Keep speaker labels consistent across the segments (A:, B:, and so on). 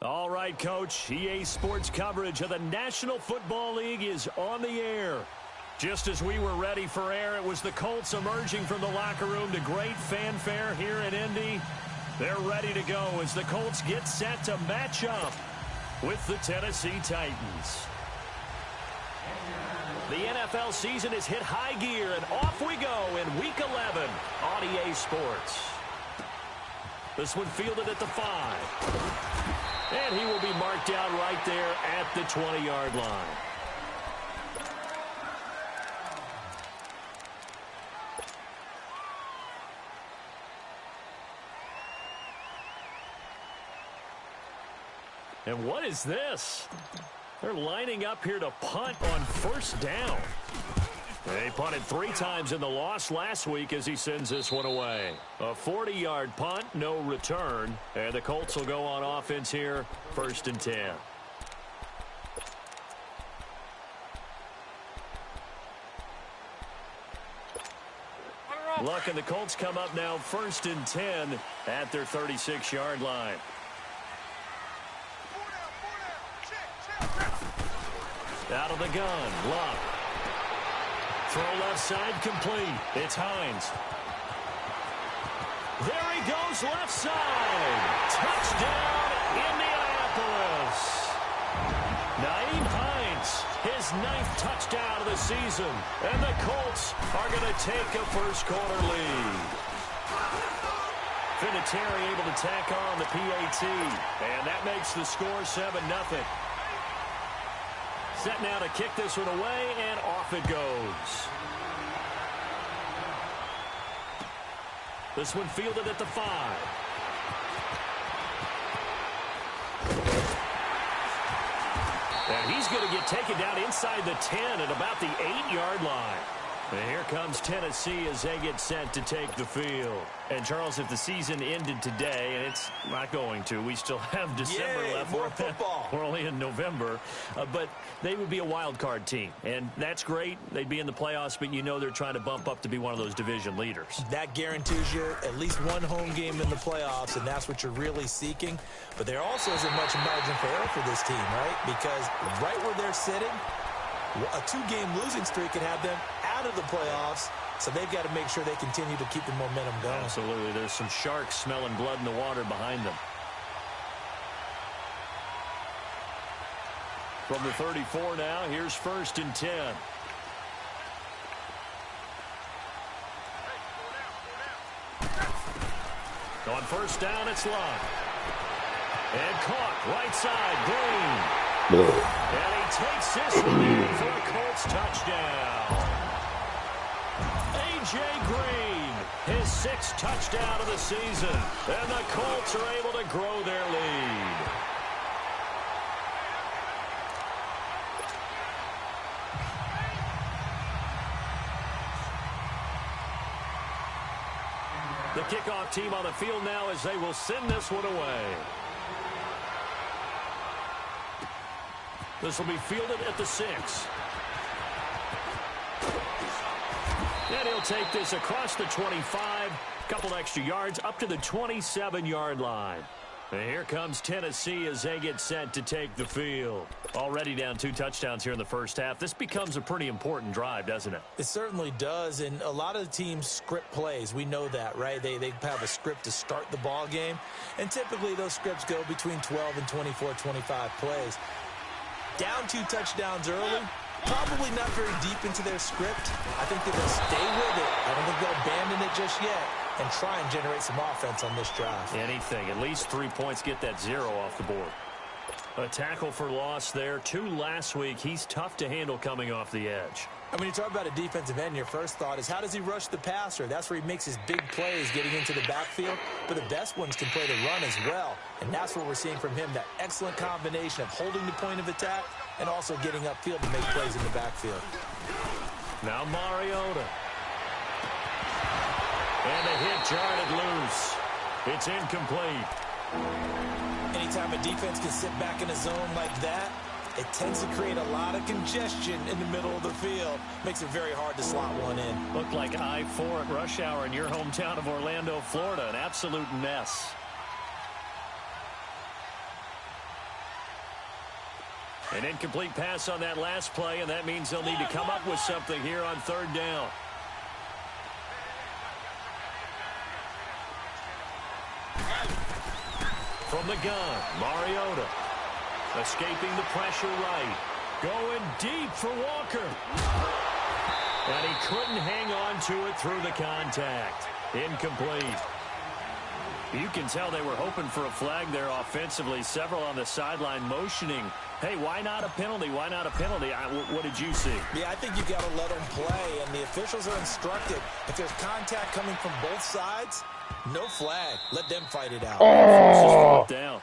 A: All right, Coach. EA Sports coverage of the National Football League is on the air. Just as we were ready for air, it was the Colts emerging from the locker room to great fanfare here in Indy. They're ready to go as the Colts get set to match up with the Tennessee Titans. The NFL season has hit high gear, and off we go in Week 11 on EA Sports. This one fielded at the 5. And he will be marked down right there at the 20-yard line. And what is this? They're lining up here to punt on first down. They punted 3 times in the loss last week as he sends this one away. A 40-yard punt, no return. And the Colts will go on offense here, 1st and 10. Luck and the Colts come up now 1st and 10 at their 36-yard line. Out of the gun, Luck. Throw left side complete. It's Hines. There he goes left side. Touchdown, Indianapolis. Nyheim Hines, his 9th touchdown of the season. And the Colts are going to take a first-quarter lead. Vinatieri able to tack on the PAT. And that makes the score 7-0. Set now to kick this one away, and off it goes. This one fielded at the 5. And he's going to get taken down inside the 10 at about the 8-yard line. And here comes Tennessee as they get set to take the field. And, Charles, if the season ended today, and it's not going to, we still have December left.
B: More football.
A: We're only in November. But they would be a wild card team. And that's great. They'd be in the playoffs, but you know they're trying to bump up to be one of those division leaders.
B: That guarantees you at least one home game in the playoffs, and that's what you're really seeking. But there also isn't much margin for error for this team, right? Because right where they're sitting, a 2-game losing streak could have them out of the playoffs, so they've got to make sure they continue to keep the momentum going.
A: Absolutely. There's some sharks smelling blood in the water behind them. From the 34 now, here's 1st and 10. On first down, it's Luck. And caught right side, Green. And he takes this one in for a Colts touchdown. A.J. Green, his 6th touchdown of the season. And the Colts are able to grow their lead. The kickoff team on the field now as they will send this one away. This will be fielded at the 6. And he'll take this across the 25, couple extra yards up to the 27-yard line. And here comes Tennessee as they get set to take the field. Already down 2 touchdowns here in the first half. This becomes a pretty important drive, doesn't it?
B: It certainly does, and a lot of the teams script plays. We know that, right? They have a script to start the ball game, and typically those scripts go between 12 and 24, 25 plays. Down 2 touchdowns early, probably not very deep into their script. I think they're going to stay with it. I don't think they'll abandon it just yet and try and generate some offense on this drive.
A: Anything. At least 3 points, get that 0 off the board. A tackle for loss there. 2 last week. He's tough to handle coming off the edge.
B: And when you talk about a defensive end, your first thought is, how does he rush the passer? That's where he makes his big plays getting into the backfield. But the best ones can play the run as well. And that's what we're seeing from him, that excellent combination of holding the point of attack and also getting upfield to make plays in the backfield.
A: Now Mariota. And the hit jarred loose. It's incomplete.
B: Anytime a defense can sit back in a zone like that, it tends to create a lot of congestion in the middle of the field. Makes it very hard to slot one in.
A: Looked like I-4 at rush hour in your hometown of Orlando, Florida. An absolute mess. An incomplete pass on that last play, and that means they'll need to come up with something here on 3rd down. From the gun, Mariota. Escaping the pressure right. Going deep for Walker. And he couldn't hang on to it through the contact. Incomplete. You can tell they were hoping for a flag there offensively. Several on the sideline motioning. Hey, why not a penalty? Why not a penalty? What did you see?
B: Yeah, I think you got to let them play, and the officials are instructed. If there's contact coming from both sides, no flag. Let them fight it out.
A: Oh. Down.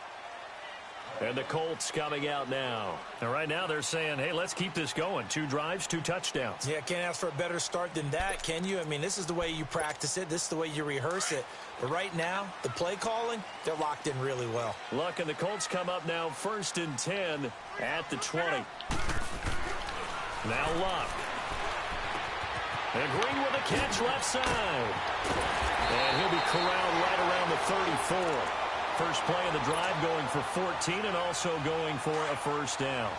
A: And the Colts coming out now. And right now they're saying, hey, let's keep this going. 2 drives, 2 touchdowns.
B: Yeah, can't ask for a better start than that, can you? I mean, this is the way you practice it. This is the way you rehearse it. But right now, the play calling, they're locked in really well.
A: Look, and the Colts come up now 1st and 10 at the 20. Now Luck. And Green with a catch left side. And he'll be corralled right around the 34. First play of the drive going for 14 and also going for a 1st down.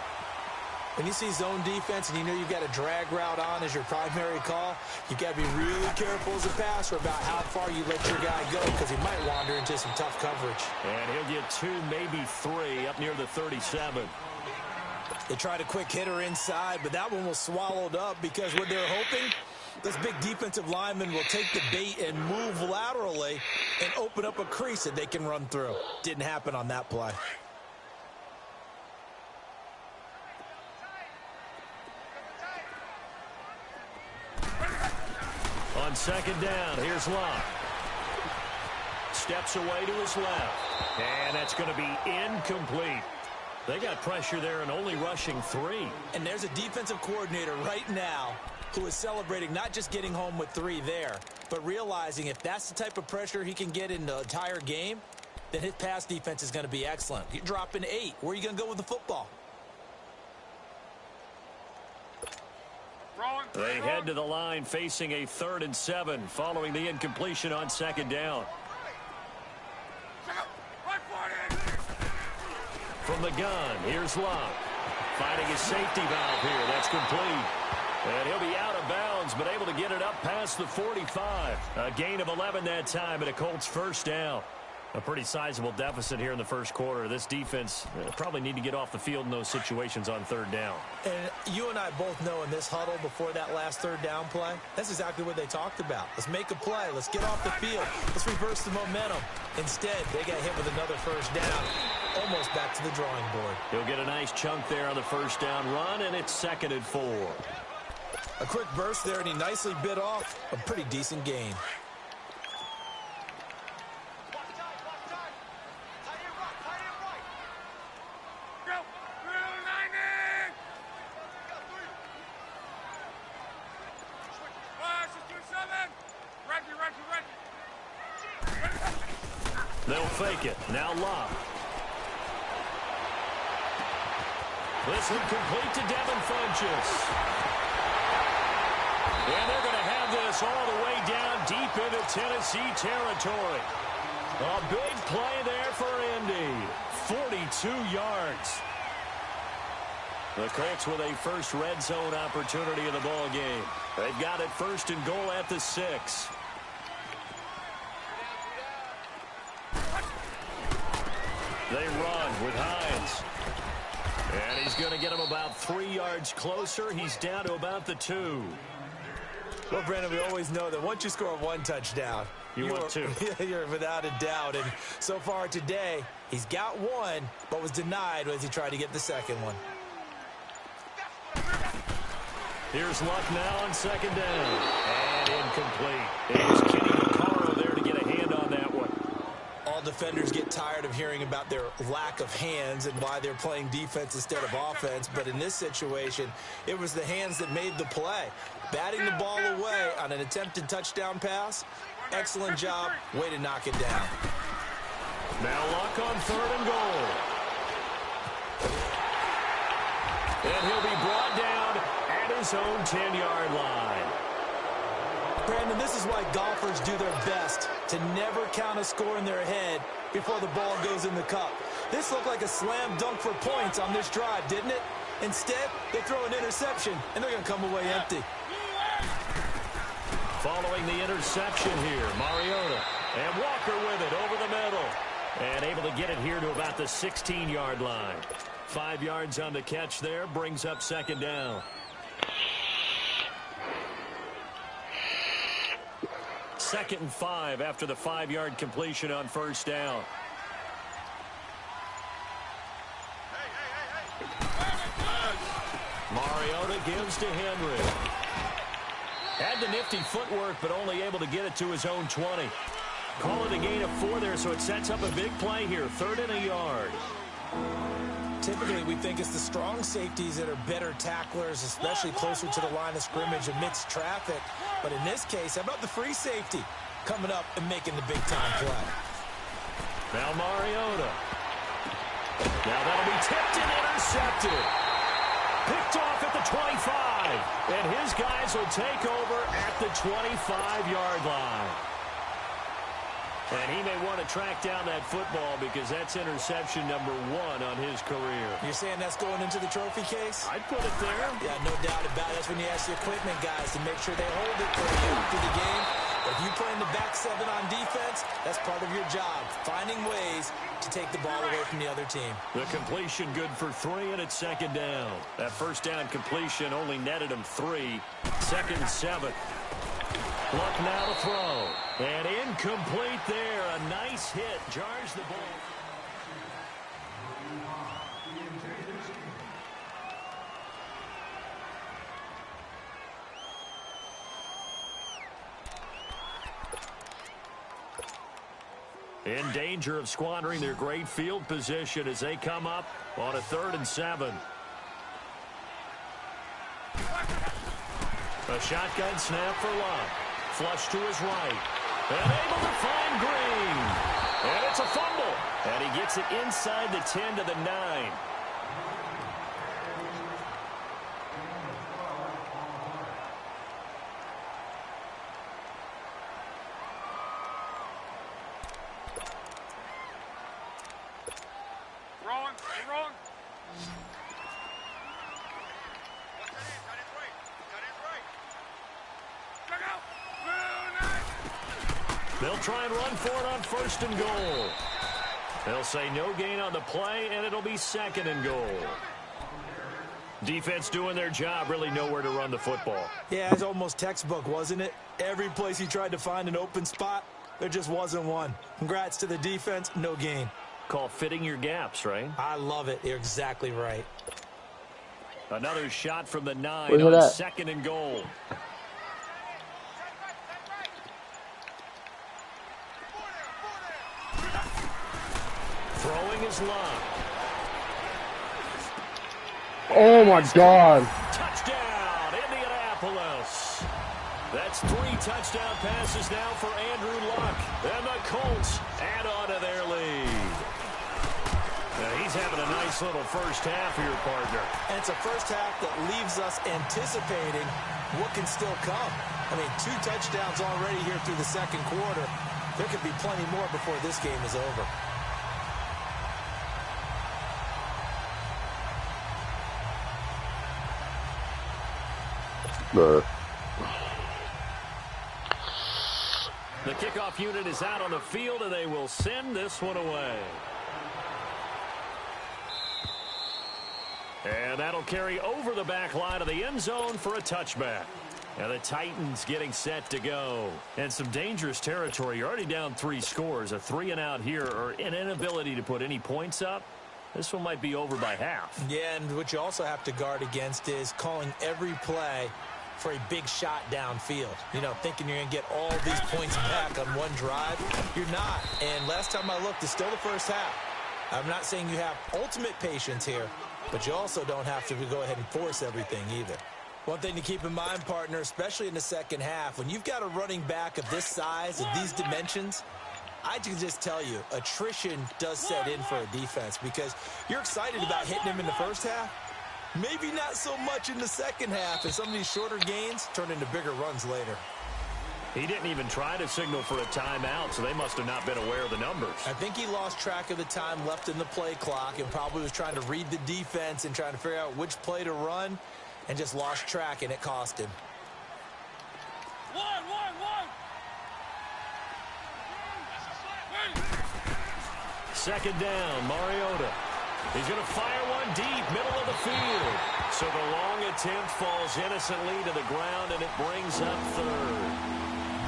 B: When you see zone defense and you know you've got a drag route on as your primary call, you've got to be really careful as a passer about how far you let your guy go because he might wander into some tough coverage.
A: And he'll get 2, maybe 3 up near the 37.
B: They tried a quick hitter inside, but that one was swallowed up because what they're hoping, this big defensive lineman will take the bait and move laterally and open up a crease that they can run through. Didn't happen on that play.
A: On 2nd down, here's Luck. Steps away to his left. And that's going to be incomplete. They got pressure there and only rushing 3.
B: And there's a defensive coordinator right now who is celebrating not just getting home with 3 there, but realizing if that's the type of pressure he can get in the entire game, then his pass defense is going to be excellent. You're dropping 8. Where are you going to go with the football?
A: They head to the line facing a 3rd and 7 following the incompletion on 2nd down. From the gun, here's Luck. Finding his safety valve here. That's complete. And he'll be out of bounds, but able to get it up past the 45. A gain of 11 that time, and a Colts 1st down. A pretty sizable deficit here in the 1st quarter. This defense probably need to get off the field in those situations on 3rd down.
B: And you and I both know in this huddle before that last 3rd down play, that's exactly what they talked about. Let's make a play. Let's get off the field. Let's reverse the momentum. Instead, they got hit with another 1st down. Almost back to the drawing board.
A: He'll get a nice chunk there on the 1st down run, and it's 2nd and 4.
B: A quick burst there, and he nicely bit off a pretty decent gain.
A: They'll fake it. Now Luck. This one complete to Devin Funchess. And they're going to have this all the way down deep into Tennessee territory. A big play there for Indy. 42 yards. The Colts with a first red zone opportunity in the ball game. They've got it 1st and goal at the 6. They run with Hines. And he's going to get him about 3 yards closer. He's down to about the 2.
B: Well, Brandon, we always know that once you score 1 touchdown,
A: you want 2.
B: You're without a doubt. And so far today, He's got one, but was denied as he tried to get the second one.
A: Here's Luck now on second down. And incomplete. It was Kenny Vaccaro there to get a hand on that one.
B: All defenders get tired of hearing about their lack of hands and why they're playing defense instead of offense. But in this situation, it was the hands that made the play. Batting the ball away on an attempted touchdown pass. Excellent job. Way to knock it down.
A: Now Luck on third and goal. And he'll be brought down at his own 10-yard line.
B: Brandon, this is why golfers do their best to never count a score in their head before the ball goes in the cup. This looked like a slam dunk for points on this drive, didn't it? Instead, they throw an interception, and they're going to come away empty.
A: Following the interception here, Mariota. And Walker with it over the middle. And able to get it here to about the 16-yard line. 5 yards on the catch there, brings up second down. Second and 5 after the 5-yard completion on first down. Mariota gives to Henry. Had the nifty footwork, but only able to get it to his own 20. Call it a gain of 4 there, so it sets up a big play here. 3rd and a yard.
B: Typically, we think it's the strong safeties that are better tacklers, especially closer to the line of scrimmage amidst traffic. But in this case, how about the free safety coming up and making the big-time play?
A: Now Mariota. Now that'll be tipped and intercepted. Picked off at the 25. And his guys will take over at the 25-yard line. And he may want to track down that football because that's interception number 1 on his career.
B: You're saying that's going into the trophy case?
A: I'd put it there.
B: Yeah, no doubt about it. That's when you ask the equipment guys to make sure they hold it for you through the game. But if you play in the back 7 on defense, that's part of your job, finding ways to take the ball away from the other team. The
A: completion good for 3, and it's second down. That first down completion only netted him 3. 2nd and 7. Luck now to throw. And incomplete there. A nice hit. Jars the ball. In danger of squandering their great field position as they come up on a 3rd and 7. A shotgun snap for Luck. Flush to his right. And able to find Green. And it's a fumble. And he gets it inside the 10 to the 9.
C: Wrong.
A: They'll try and run for it on 1st and goal. They'll say no gain on the play, and it'll be 2nd and goal. Defense doing their job, really nowhere to run the football.
B: Yeah, it's almost textbook, wasn't it? Every place he tried to find an open spot, there just wasn't one. Congrats to the defense, no gain.
A: Call fitting your gaps, right?
B: I love it. You're exactly right.
A: Another shot from the 9 on 2nd and goal. Throwing his Luck.
D: Oh, my God.
A: Touchdown, Indianapolis. That's 3 touchdown passes now for Andrew Luck. And the Colts add on to their lead. Now he's having a nice little first half here, partner.
B: And it's a first half that leaves us anticipating what can still come. I mean, 2 touchdowns already here through the 2nd quarter. There could be plenty more before this game is over.
A: The kickoff unit is out on the field, and they will send this one away. And that'll carry over the back line of the end zone for a touchback. And the Titans getting set to go. And some dangerous territory. You're already down 3 scores. A 3-and-out here, or an inability to put any points up. This one might be over by half.
B: Yeah, and what you also have to guard against is calling every play for a big shot downfield. You know, thinking you're going to get all these points back on one drive. You're not. And last time I looked, it's still the first half. I'm not saying you have ultimate patience here, but you also don't have to go ahead and force everything either. One thing to keep in mind, partner, especially in the second half, when you've got a running back of this size, of these dimensions, I can just tell you, attrition does set in for a defense because you're excited about hitting him in the first half. Maybe not so much in the second half, and some of these shorter gains turn into bigger runs later.
A: He didn't even try to signal for a timeout, so they must have not been aware of the numbers.
B: I think he lost track of the time left in the play clock and probably was trying to read the defense and trying to figure out which play to run and just lost track, and it cost him.
A: Second down, Mariota. He's going to fire one deep, middle of the field. So the long attempt falls innocently to the ground, and it brings up third.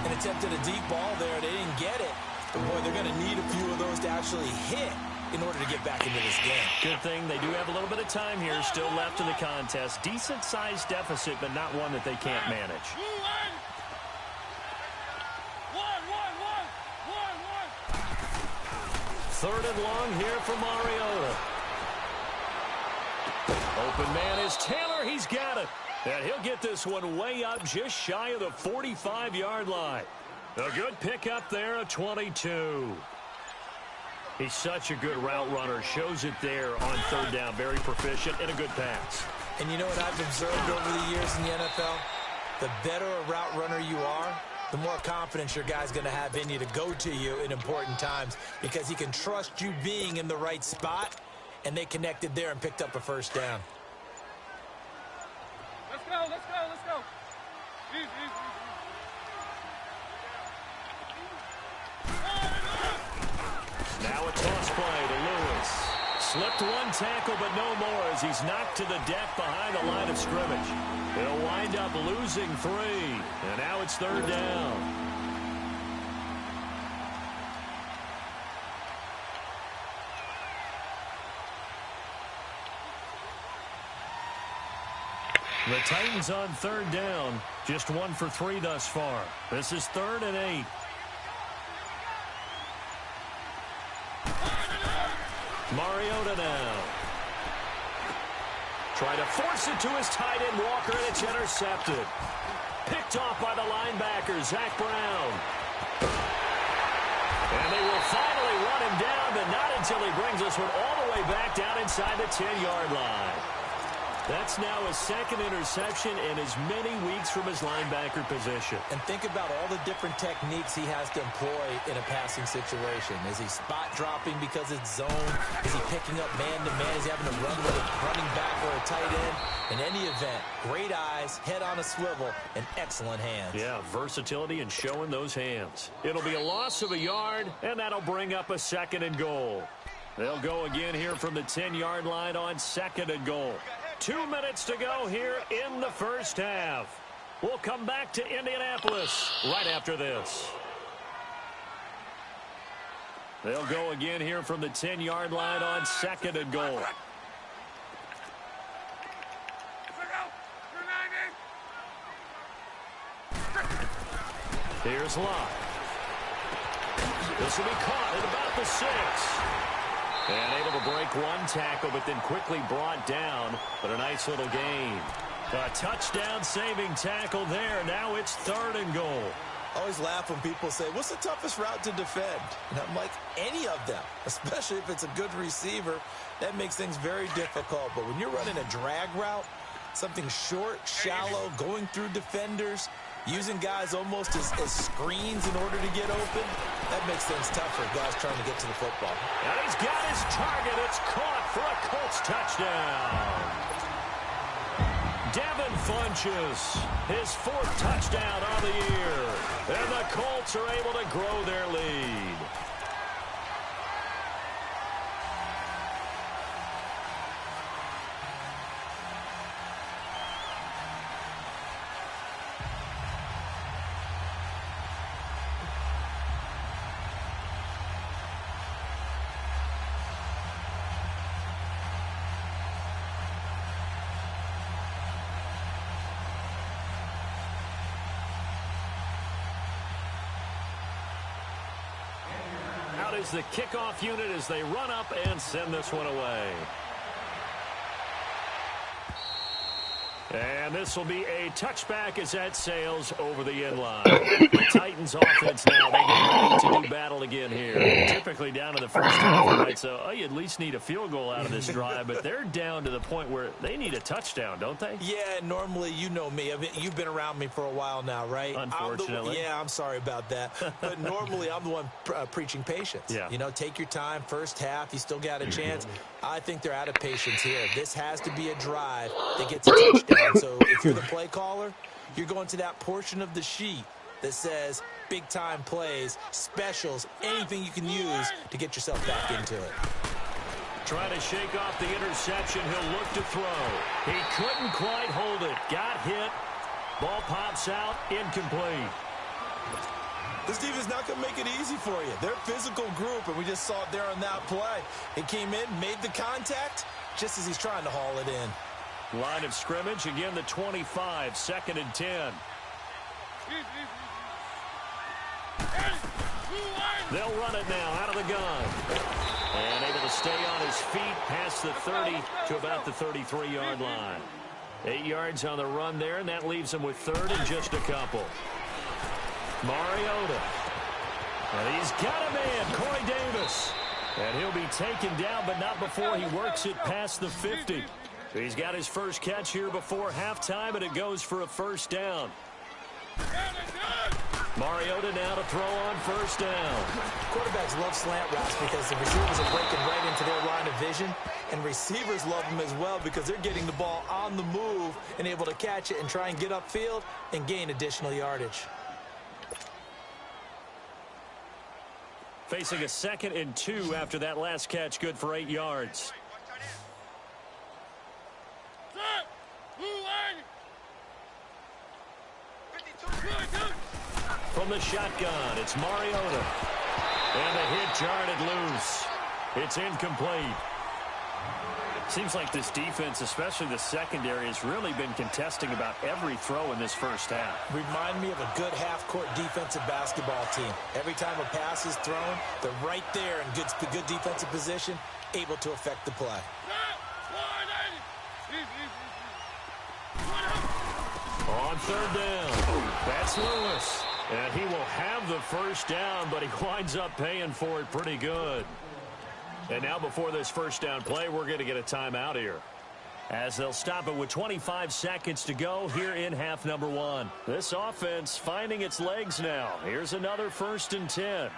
B: An attempt at a deep ball there. They didn't get it. But, boy, they're going to need a few of those to actually hit in order to get back into this game.
A: Good thing they do have a little bit of time here still left in the contest. Decent-sized deficit, but not one that they can't manage. Third and long here for Mariota. Open man is Taylor. He's got it. And he'll get this one way up just shy of the 45-yard line. A good pickup there, a 22. He's such a good route runner. Shows it there on third down. Very proficient and a good pass.
B: And you know what I've observed over the years in the NFL? The better a route runner you are, the more confidence your guy's going to have in you to go to you in important times because he can trust you being in the right spot, and they connected there and picked up a first down.
C: Let's go, let's go, let's go. Easy, easy, easy.
A: Now a toss play to Lewis. Slipped one tackle, but no more as he's knocked to the deck behind the line of scrimmage. He'll wind up losing 3, and now it's third down. The Titans on third down, just 1 for 3 thus far. This is 3rd and 8. Mariota now. Try to force it to his tight end, Walker, and it's intercepted. Picked off by the linebacker, Zach Brown. And they will finally run him down, but not until he brings this one all the way back down inside the 10-yard line. That's now his second interception in as many weeks from his linebacker position.
B: And think about all the different techniques he has to employ in a passing situation. Is he spot dropping because it's zone? Is he picking up man-to-man? Is he having to run with a running back or a tight end? In any event, great eyes, head on a swivel, and excellent hands.
A: Yeah, versatility and showing those hands. It'll be a loss of a yard, and that'll bring up a 2nd and goal. They'll go again here from the 10-yard line on 2nd and goal. 2 minutes to go here in the first half. We'll come back to Indianapolis right after this. They'll go again here from the 10-yard line on 2nd and goal. Here's Locke. This will be caught at about the 6. And able to break one tackle, but then quickly brought down. But a nice little gain. A touchdown-saving tackle there. Now it's 3rd and goal.
B: I always laugh when people say, what's the toughest route to defend? And I'm like, any of them, especially if it's a good receiver. That makes things very difficult. But when you're running a drag route, something short, shallow, going through defenders, using guys almost as screens in order to get open, that makes things tough for guys trying to get to the football.
A: And he's got his target. It's caught for a Colts touchdown. Devin Funchess, his 4th touchdown of the year. And the Colts are able to grow their lead. out is the kickoff unit as they run up and send this one away. And this will be a touchback as that sails over the end line. The Titans offense now, they get ready to do battle again here. Typically down to the first half, right? So you at least need a field goal out of this drive, but they're down to the point where they need a touchdown, don't they?
B: Yeah, normally, you know me. You've been around me for a while now, right?
A: Unfortunately.
B: I'm sorry about that. But normally, I'm the one preaching patience.
A: Yeah.
B: You know, take your time. First half, you still got a chance. I think they're out of patience here. This has to be a drive that gets a touchdown. So if you're the play caller, you're going to that portion of the sheet that says big-time plays, specials, anything you can use to get yourself back into it.
A: Trying to shake off the interception. He'll look to throw. He couldn't quite hold it. Got hit. Ball pops out. Incomplete.
B: This defense is not going to make it easy for you. They're a physical group, and we just saw it there on that play. He came in, made the contact, just as he's trying to haul it in.
A: Line of scrimmage, again the 25, 2nd and 10. They'll run it now out of the gun. And able to stay on his feet past the 30 to about the 33-yard line. 8 yards on the run there, and that leaves him with 3rd and just a couple. Mariota. And he's got a man, Corey Davis. And he'll be taken down, but not before he works it past the 50. He's got his first catch here before halftime, and it goes for a first down. Mariota now to throw on first down.
B: Quarterbacks love slant routes because the receivers are breaking right into their line of vision, and receivers love them as well because they're getting the ball on the move and able to catch it and try and get upfield and gain additional yardage.
A: Facing a 2nd and 2 after that last catch, good for 8 yards. From the shotgun, it's Mariota. And the hit jarred loose. It's incomplete. Seems like this defense, especially the secondary, has really been contesting about every throw in this first half.
B: Remind me of a good half-court defensive basketball team. Every time a pass is thrown, they're right there in good defensive position, able to affect the play.
A: On 3rd down, that's Lewis. And he will have the first down, but he winds up paying for it pretty good. And now before this first down play, we're going to get a timeout here, as they'll stop it with 25 seconds to go here in half number 1. This offense finding its legs now. Here's another 1st and 10.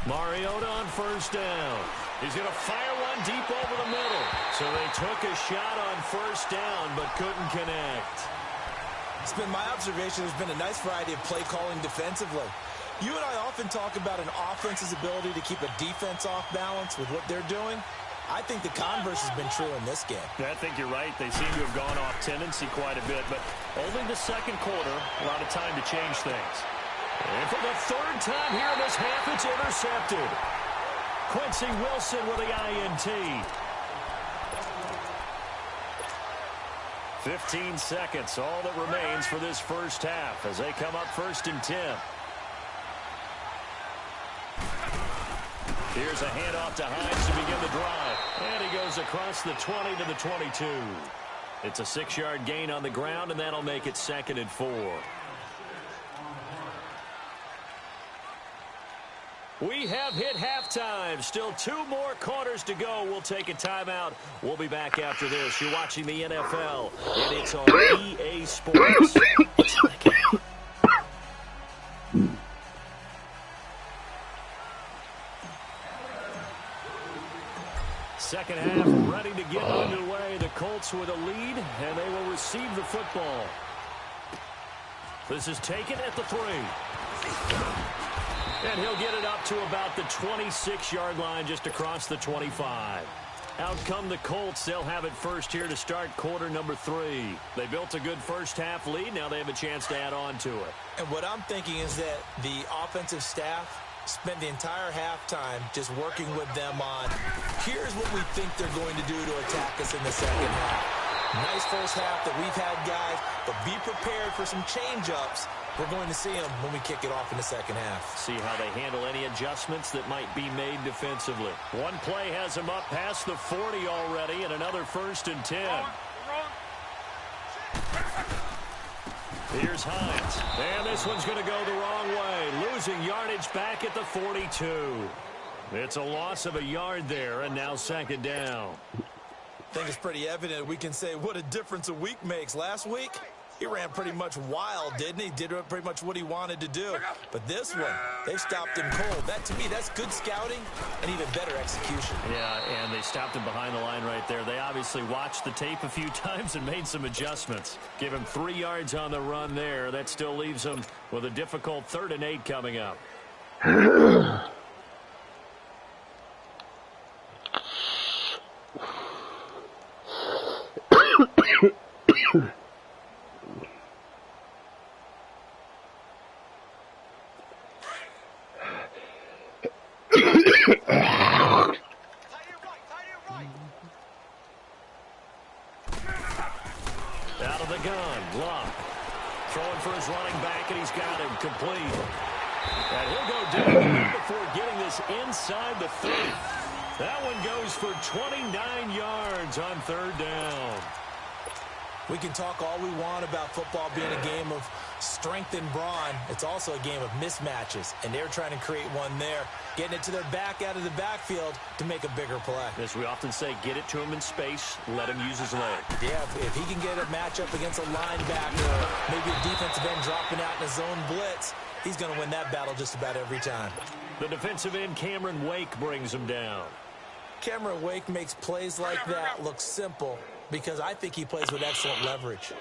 A: Mariota on first down. He's going to fire one deep over the middle. So they took a shot on first down, but couldn't connect.
B: It's been my observation there's been a nice variety of play calling defensively. You and I often talk about an offense's ability to keep a defense off balance with what they're doing. I think the converse has been true in this game.
A: I think you're right. They seem to have gone off tendency quite a bit, but only the 2nd quarter, a lot of time to change things. And for the 3rd time here in this half, it's intercepted. Quincy Wilson with the INT. 15 seconds, all that remains for this first half as they come up 1st and 10. Here's a handoff to Hines to begin the drive. And he goes across the 20 to the 22. It's a 6-yard gain on the ground, and that'll make it 2nd and 4. We have hit halftime. Still 2 more quarters to go. We'll take a timeout. We'll be back after this. You're watching the NFL, and it's on EA Sports. Second half ready to get underway. The Colts with a lead, and they will receive the football. This is taken at the 3. And he'll get it up to about the 26-yard line, just across the 25. Out come the Colts. They'll have it first here to start quarter number 3. They built a good first half lead. Now they have a chance to add on to it.
B: And what I'm thinking is that the offensive staff spent the entire halftime just working with them on, here's what we think they're going to do to attack us in the second half. Nice first half that we've had, guys, but be prepared for some change-ups. We're going to see them when we kick it off in the second half.
A: See how they handle any adjustments that might be made defensively. One play has them up past the 40 already, and another 1st and 10. Here's Hines. And this one's going to go the wrong way. Losing yardage back at the 42. It's a loss of a yard there, and now 2nd down.
B: I think it's pretty evident we can say what a difference a week makes. Last week, he ran pretty much wild, didn't he? Did pretty much what he wanted to do. But this one, they stopped him cold. That, to me, that's good scouting and even better execution.
A: Yeah, and they stopped him behind the line right there. They obviously watched the tape a few times and made some adjustments. Give him 3 yards on the run there. That still leaves him with a difficult 3rd and 8 coming up. Out of the gun, Locke. Throwing for his running back, and he's got him complete. And he'll go down before getting this inside the 30. That one goes for 29 yards on 3rd down.
B: We can talk all we want about football being a game of strength and brawn. It's also a game of mismatches, and they're trying to create one there, getting it to their back out of the backfield to make a bigger play.
A: As we often say, get it to him in space, let him use his leg.
B: Yeah, if he can get a matchup against a linebacker or maybe a defensive end dropping out in a zone blitz, he's going to win that battle just about every time.
A: The defensive end, Cameron Wake, brings him down.
B: Cameron Wake makes plays like that look simple because I think he plays with excellent leverage.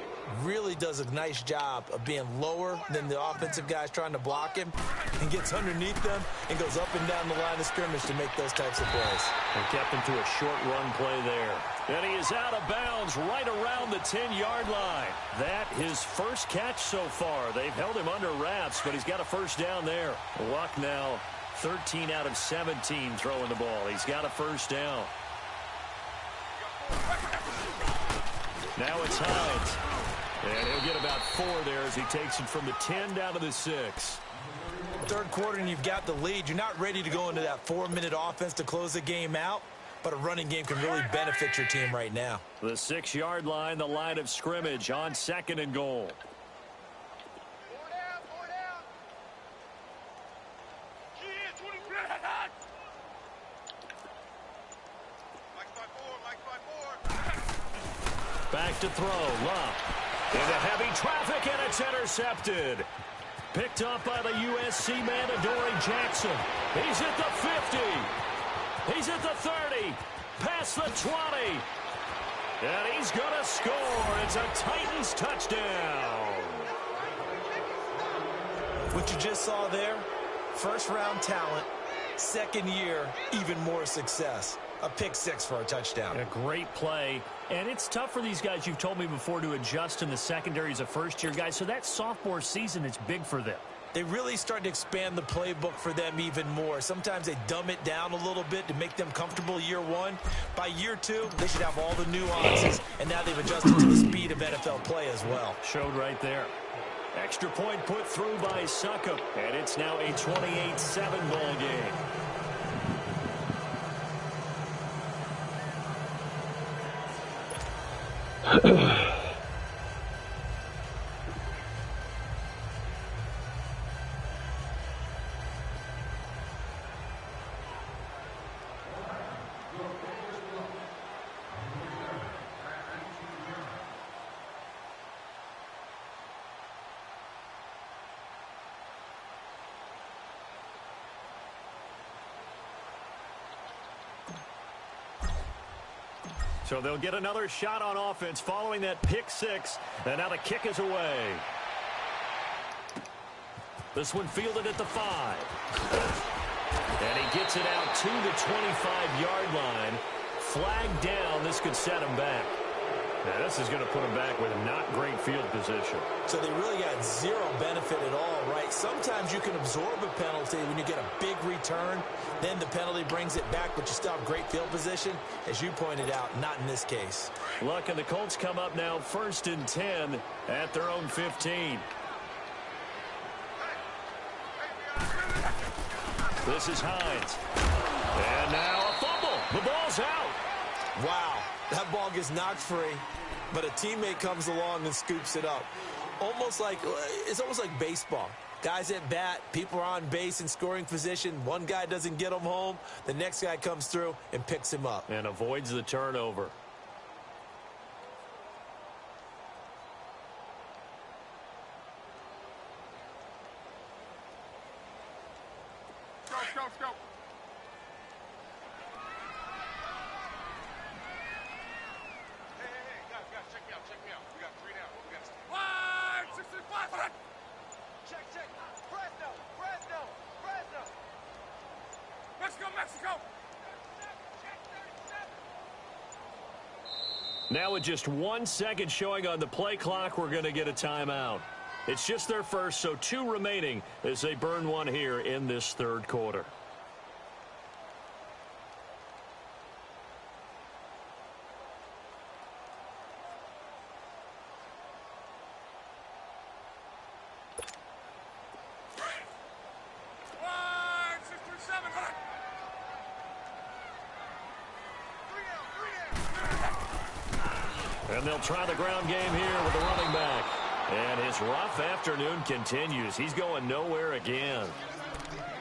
B: Really does a nice job of being lower than the offensive guys trying to block him and gets underneath them and goes up and down the line of scrimmage to make those types of plays.
A: And kept him to a short run play there. And he is out of bounds right around the 10-yard line. That his first catch so far. They've held him under wraps, but he's got a 1st down there. Luck now 13 out of 17 throwing the ball. He's got a 1st down. Now it's Hines. And he'll get about 4 there as he takes it from the 10 down to the 6.
B: 3rd quarter and you've got the lead. You're not ready to go into that 4-minute offense to close the game out, but a running game can really benefit your team right now.
A: The 6-yard line, the line of scrimmage on 2nd and goal. Back to throw, Love. Into heavy traffic, and it's intercepted. Picked up by the USC man, Adoree Jackson. He's at the 50. He's at the 30. Past the 20. And he's going to score. It's a Titans touchdown.
B: What you just saw there, 1st-round talent, 2nd year, even more success. A pick 6 for a touchdown.
A: A great play. And it's tough for these guys, you've told me before, to adjust in the secondary as a first-year guy. So that sophomore season, it's big for them.
B: They really start to expand the playbook for them even more. Sometimes they dumb it down a little bit to make them comfortable year 1. By year 2, they should have all the nuances, and now they've adjusted to the speed of NFL play as well.
A: Showed right there. Extra point put through by Succop, and it's now a 28-7 ball game. So they'll get another shot on offense following that pick 6. And now the kick is away. This one fielded at the 5. And he gets it out to the 25-yard line. Flag down. This could set him back. Yeah, this is going to put them back with not great field position.
B: So they really got zero benefit at all, right? Sometimes you can absorb a penalty when you get a big return. Then the penalty brings it back, but you still have great field position. As you pointed out, not in this case.
A: Look, and the Colts come up now 1st and 10 at their own 15. This is Hines. And now a fumble. The ball's out.
B: Wow, that ball gets knocked free, but a teammate comes along and scoops it up. It's almost like baseball. Guys at bat, people are on base in scoring position. One guy doesn't get him home. The next guy comes through and picks him up.
A: And avoids the turnover.
C: Let's go. Hey, guys, check me out. We got 3 down. What we got? 165. Check. Fresno. Mexico.
A: Now with just 1 second showing on the play clock, we're going to get a timeout. It's just their first, so 2 remaining as they burn one here in this 3rd quarter. And they'll try the ground game here with the running back. And his rough afternoon continues. He's going nowhere again.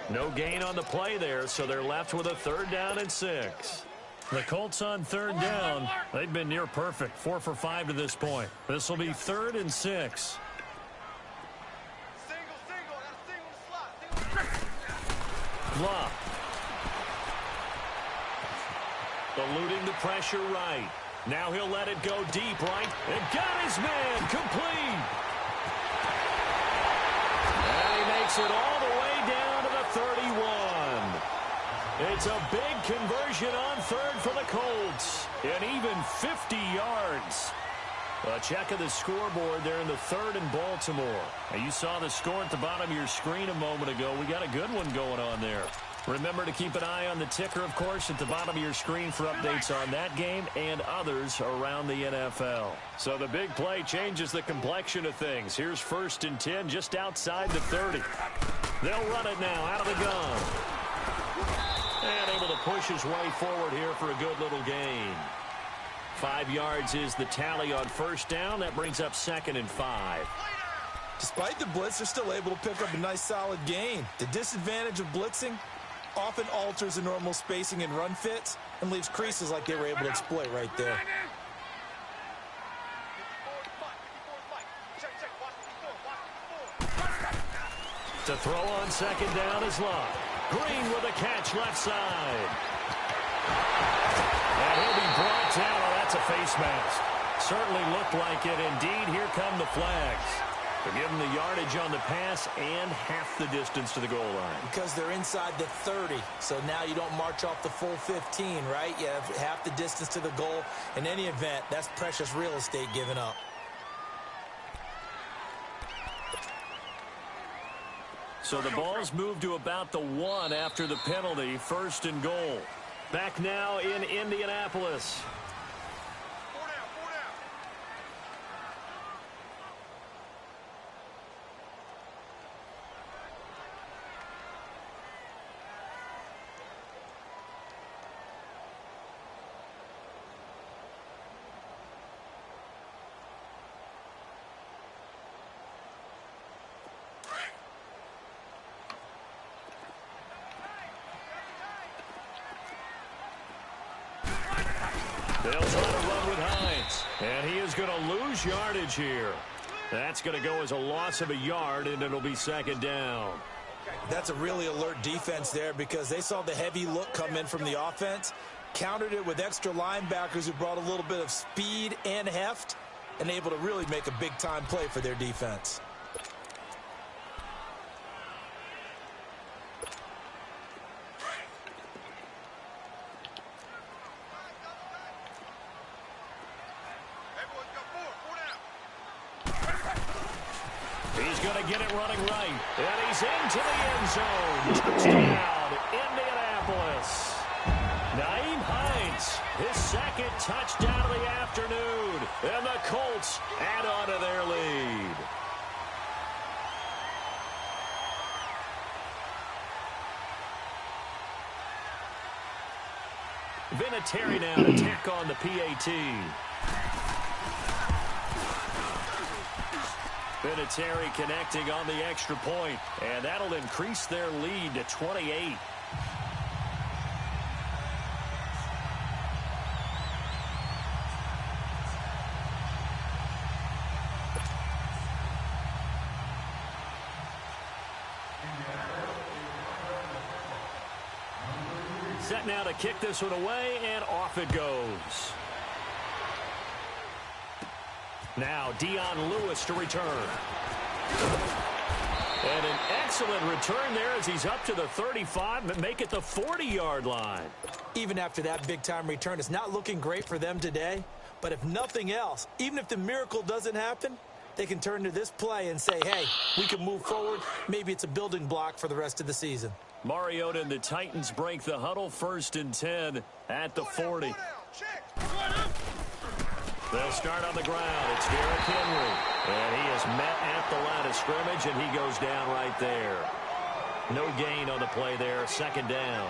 A: No gain on the play there, so they're left with a 3rd down and 6. The Colts on 3rd down. They've been near perfect. 4 for 5 to this point. This will be 3rd and 6. Bluff. Eluding the pressure right. Now he'll let it go deep right. And got his man complete. And he makes it all the way down to the 31. It's a big conversion on 3rd for the Colts. And even 50 yards. A check of the scoreboard there in the 3rd in Baltimore. Now you saw the score at the bottom of your screen a moment ago. We got a good one going on there. Remember to keep an eye on the ticker, of course, at the bottom of your screen for updates on that game and others around the NFL. So the big play changes the complexion of things. Here's 1st and 10 just outside the 30. They'll run it now out of the gun. And able to push his way forward here for a good little gain. 5 yards is the tally on 1st down. That brings up 2nd and 5.
B: Despite the blitz, they're still able to pick up a nice solid gain. The disadvantage of blitzing often alters the normal spacing and run fits and leaves creases like they were able to exploit right there.
A: To throw on 2nd down is Love. Green with a catch left side. And he'll be brought down. Oh, that's a face mask. Certainly looked like it. Indeed, here come the flags. They're giving the yardage on the pass and half the distance to the goal line.
B: Because they're inside the 30, so now you don't march off the full 15, right? You have half the distance to the goal. In any event, that's precious real estate given up.
A: So the ball's moved to about the 1 after the penalty. 1st and goal. Back now in Indianapolis. They'll try to run with Hines. And he is going to lose yardage here. That's going to go as a loss of a yard, and it'll be 2nd down.
B: That's a really alert defense there because they saw the heavy look come in from the offense, countered it with extra linebackers who brought a little bit of speed and heft, and able to really make a big-time play for their defense.
C: Everyone
A: going to get it running right. And he's into the end zone. Touchdown, Indianapolis. Nyheim Hines, his second touchdown of the afternoon. And the Colts add on to their lead. Vinatieri now to tack on the PAT. Vinatieri connecting on the extra point, and that'll increase their lead to 28. Set now to kick this one away, and off it goes. Now Dion Lewis to return. And an excellent return there as he's up to the 35, but make it the 40-yard line.
B: Even after that big-time return, it's not looking great for them today. But if nothing else, even if the miracle doesn't happen, they can turn to this play and say, hey, we can move forward. Maybe it's a building block for the rest of the season.
A: Mariota and the Titans break the huddle, 1st and 10 at the 40. They'll start on the ground. It's Derrick Henry. And he is met at the line of scrimmage, and he goes down right there. No gain on the play there, 2nd down.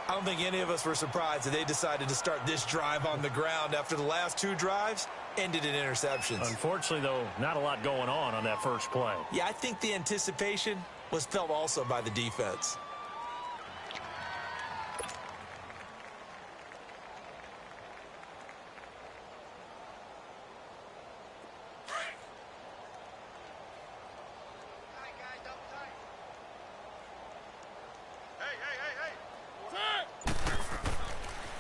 B: I don't think any of us were surprised that they decided to start this drive on the ground after the last 2 drives ended in interceptions.
A: Unfortunately, though, not a lot going on that first play.
B: Yeah, I think the anticipation was felt also by the defense.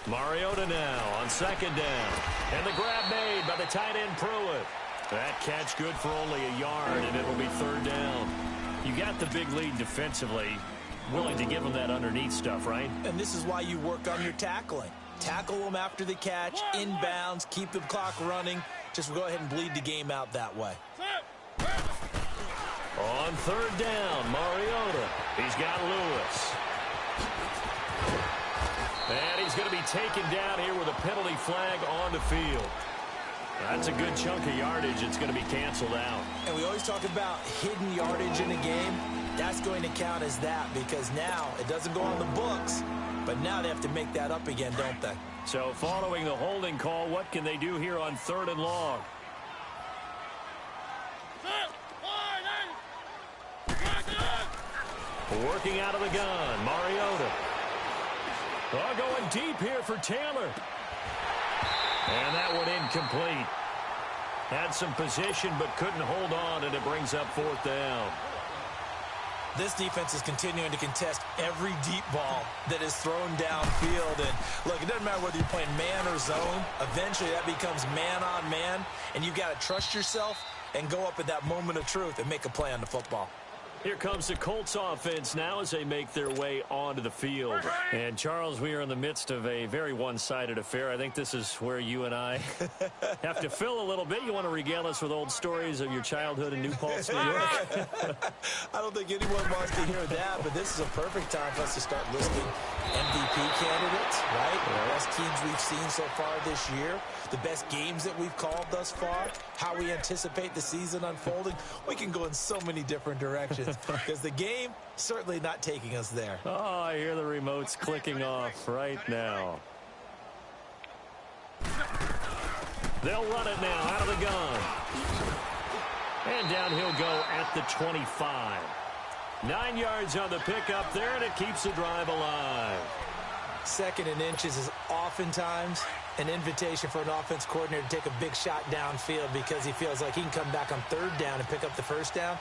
A: Mariota now on 2nd down. And the grab made by the tight end Pruitt. That catch good for only a yard, and it'll be 3rd down. You got the big lead defensively. Willing to give them that underneath stuff, right?
B: And this is why you work on your tackling. Tackle them after the catch, inbounds, keep the clock running. Just go ahead and bleed the game out that way.
A: On 3rd down, Mariota. He's got Lewis. And he's going to be taken down here with a penalty flag on the field. That's a good chunk of yardage. It's going to be canceled out.
B: And we always talk about hidden yardage in a game. That's going to count as that because now it doesn't go on the books, but now they have to make that up again, don't they?
A: So following the holding call, what can they do here on 3rd and long? Working out of the gun, Mariota. Oh, going deep here for Taylor. And that one incomplete. Had some position but couldn't hold on, and it brings up 4th down.
B: This defense is continuing to contest every deep ball that is thrown downfield. And look, it doesn't matter whether you're playing man or zone. Eventually that becomes man on man, and you've got to trust yourself and go up at that moment of truth and make a play on the football.
A: Here comes the Colts offense now as they make their way onto the field. And, Charles, we are in the midst of a very one-sided affair. I think this is where you and I have to fill a little bit. You want to regale us with old stories of your childhood in New Paltz, New York?
B: I don't think anyone wants to hear that, but this is a perfect time for us to start listing MVP candidates, right? The best teams we've seen so far this year, the best games that we've called thus far, how we anticipate the season unfolding. We can go in so many different directions. Because the game certainly not taking us there.
A: Oh, I hear the remotes clicking off right now. They'll run it now out of the gun. And down he'll go at the 25. 9 yards on the pickup there, and it keeps the drive alive.
B: 2nd and inches is oftentimes an invitation for an offense coordinator to take a big shot downfield because he feels like he can come back on 3rd down and pick up the 1st down.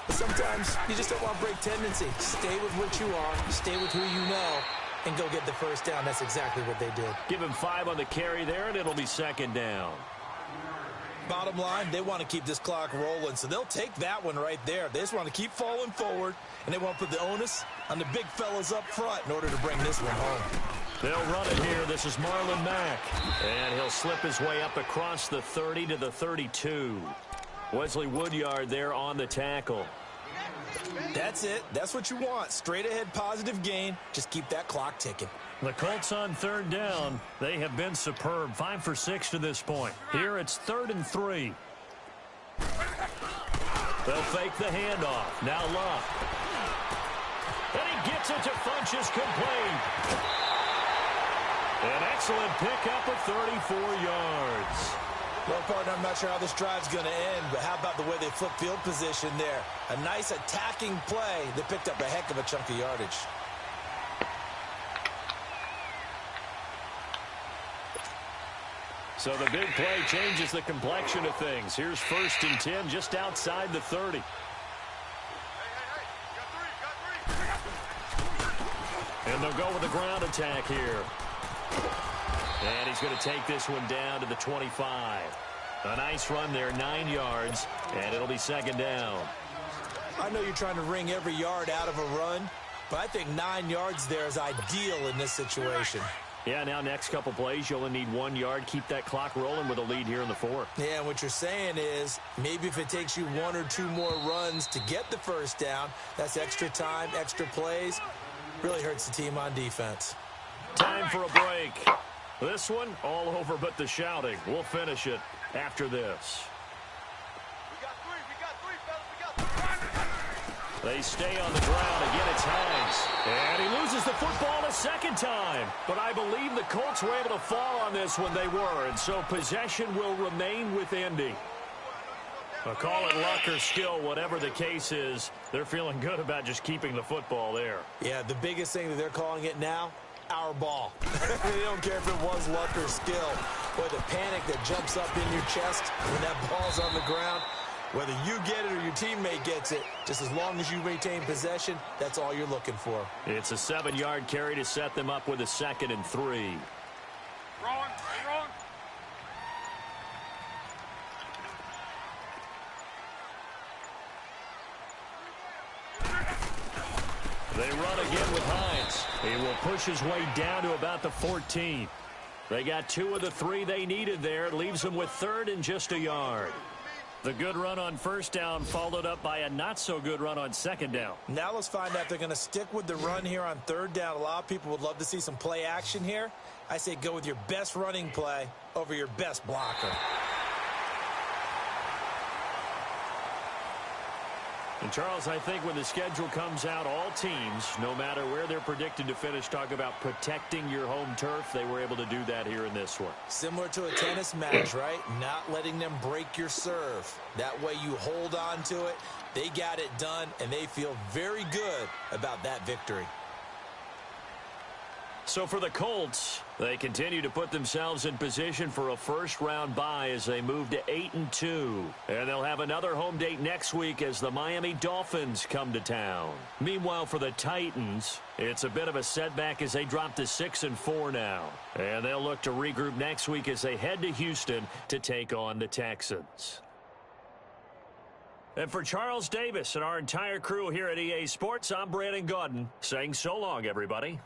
B: But sometimes you just don't want to break tendency. Stay with what you are, stay with who you know, and go get the 1st down. That's exactly what they did.
A: Give him 5 on the carry there, and it'll be 2nd down.
B: Bottom line, they want to keep this clock rolling, so they'll take that one right there. They just want to keep falling forward, and they want to put the onus on the big fellas up front in order to bring this one home.
A: They'll run it here. This is Marlon Mack. And he'll slip his way up across the 30 to the 32. Wesley Woodyard there on the tackle.
B: That's it. That's what you want. Straight ahead positive gain. Just keep that clock ticking.
A: The Colts on third down. They have been superb. 5 for 6 to this point. Here it's 3rd and 3. They'll fake the handoff. Now Luck. And he gets it to Funchess complete. An excellent pickup of 34 yards.
B: Well, partner, I'm not sure how this drive's going to end, but how about the way they flip field position there? A nice attacking play that picked up a heck of a chunk of yardage.
A: So the big play changes the complexion of things. Here's 1st and 10 just outside the 30. And they'll go with a ground attack here. And he's going to take this one down to the 25. A nice run there, 9 yards, and it'll be 2nd down.
B: I know you're trying to wring every yard out of a run, but I think 9 yards there is ideal in this situation.
A: Yeah, now next couple plays, you only need 1 yard. Keep that clock rolling with a lead here in the 4th.
B: Yeah, and what you're saying is maybe if it takes you 1 or 2 more runs to get the 1st down, that's extra time, extra plays. Really hurts the team on defense.
A: Time for a break. This one, all over but the shouting. We'll finish it after this. They stay on the ground. Again, it's Hines. And he loses the football a 2nd time. But I believe the Colts were able to fall on this when they were. And so possession will remain with Indy. Call it luck or skill, whatever the case is. They're feeling good about just keeping the football there.
B: Yeah, the biggest thing that they're calling it now, our ball. They don't care if it was luck or skill. Boy, the panic that jumps up in your chest when that ball's on the ground, whether you get it or your teammate gets it, just as long as you maintain possession, that's all you're looking for.
A: It's a 7-yard carry to set them up with a 2nd and 3.
C: Wrong.
A: They run again with Hines. He will push his way down to about the 14. They got 2 of the 3 they needed there. It leaves them with 3rd and just a yard. The good run on 1st down followed up by a not-so-good run on 2nd down.
B: Now let's find out if they're going to stick with the run here on 3rd down. A lot of people would love to see some play action here. I say go with your best running play over your best blocker.
A: And, Charles, I think when the schedule comes out, all teams, no matter where they're predicted to finish, talk about protecting your home turf. They were able to do that here in this one.
B: Similar to a tennis match, right? Not letting them break your serve. That way you hold on to it. They got it done, and they feel very good about that victory.
A: So for the Colts, they continue to put themselves in position for a first-round bye as they move to 8-2. And they'll have another home date next week as the Miami Dolphins come to town. Meanwhile, for the Titans, it's a bit of a setback as they drop to 6-4 now. And they'll look to regroup next week as they head to Houston to take on the Texans. And for Charles Davis and our entire crew here at EA Sports, I'm Brandon Gaudin saying so long, everybody.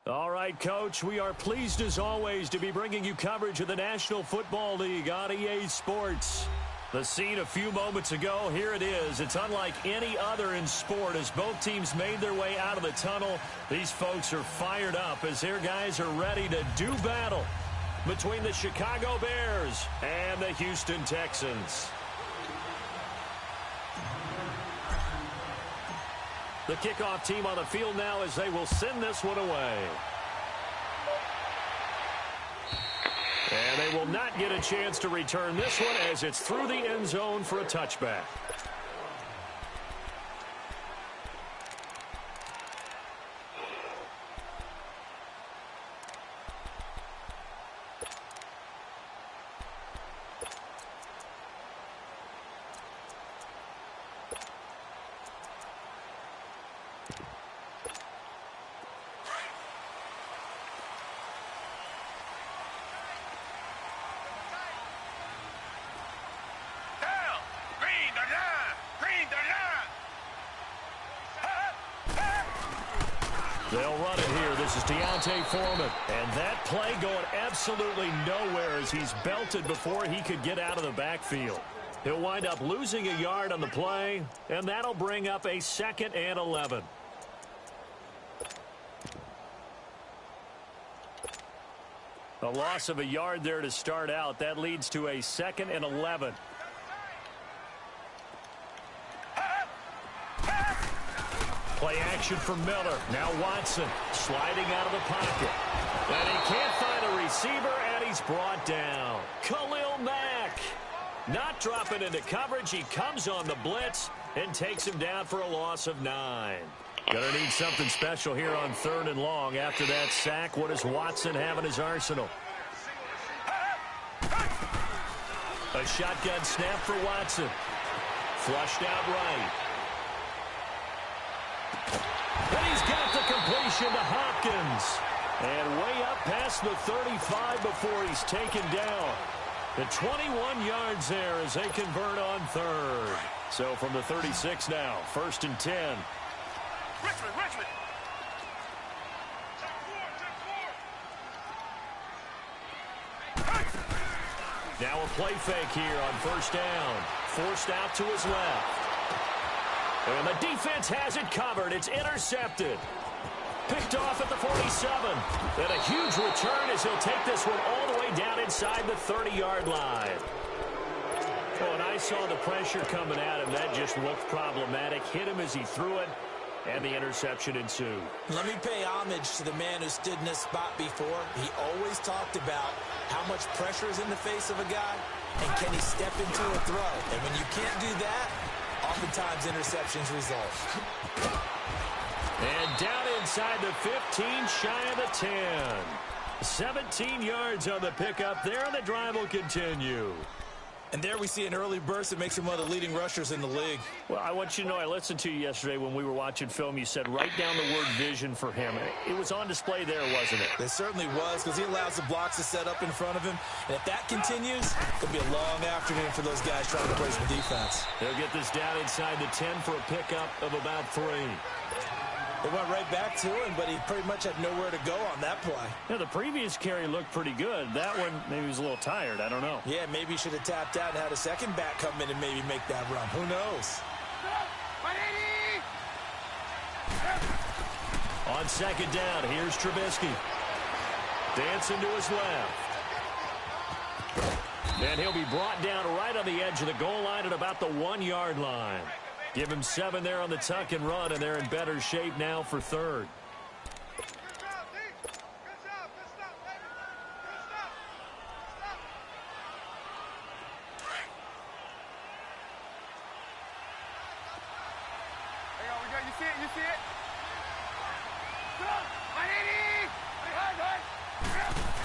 A: All right, Coach, we are pleased as always to be bringing you coverage of the National Football League on EA Sports. The scene a few moments ago, here it is. It's unlike any other in sport as both teams made their way out of the tunnel. These folks are fired up as their guys are ready to do battle between the Chicago Bears and the Houston Texans. The kickoff team on the field now as they will send this one away. And they will not get a chance to return this one as it's through the end zone for a touchback. They'll run it here. This is Jmc49er. And that play going absolutely nowhere as he's belted before he could get out of the backfield. He'll wind up losing a yard on the play, and that'll bring up a 2nd and 11. A loss of a yard there to start out. That leads to a 2nd and 11. Play action for Miller. Now Watson sliding out of the pocket. And he can't find a receiver, and he's brought down. Khalil Mack not dropping into coverage. He comes on the blitz and takes him down for a loss of 9. Gonna need something special here on 3rd and long. After that sack, what does Watson have in his arsenal? A shotgun snap for Watson. Flushed out right. And he's got the completion to Hopkins. And way up past the 35 before he's taken down. The 21 yards there as they convert on 3rd. So from the 36 now, 1st and 10.
C: Richmond.
A: Now a play fake here on 1st down. Forced out to his left. And the defense has it covered. It's intercepted. Picked off at the 47. And a huge return as he'll take this one all the way down inside the 30-yard line. Oh, and I saw the pressure coming at him. That just looked problematic. Hit him as he threw it, and the interception ensued.
B: Let me pay homage to the man who stood in this spot before. He always talked about how much pressure is in the face of a guy, and can he step into a throw. And when you can't do that, oftentimes interceptions result.
A: And down inside the 15, shy of the 10. 17 yards on the pickup there, and the drive will continue.
B: And there we see an early burst that makes him one of the leading rushers in the league.
A: Well, I want you to know, I listened to you yesterday when we were watching film. You said write down the word vision for him. It was on display there, wasn't it?
B: It certainly was, because he allows the blocks to set up in front of him. And if that continues, it'll be a long afternoon for those guys trying to play some defense.
A: They'll get this down inside the 10 for a pickup of about 3.
B: They went right back to him, but he pretty much had nowhere to go on that play.
A: Yeah, the previous carry looked pretty good. That one, maybe he was a little tired. I don't know.
B: Yeah, maybe he should have tapped out and had a second back come in and maybe make that run. Who knows?
A: On 2nd down, here's Trubisky. Dancing to his left. And he'll be brought down right on the edge of the goal line at about the 1-yard line. Give him 7 there on the tuck and run, and they're in better shape now for 3rd.
C: You see it?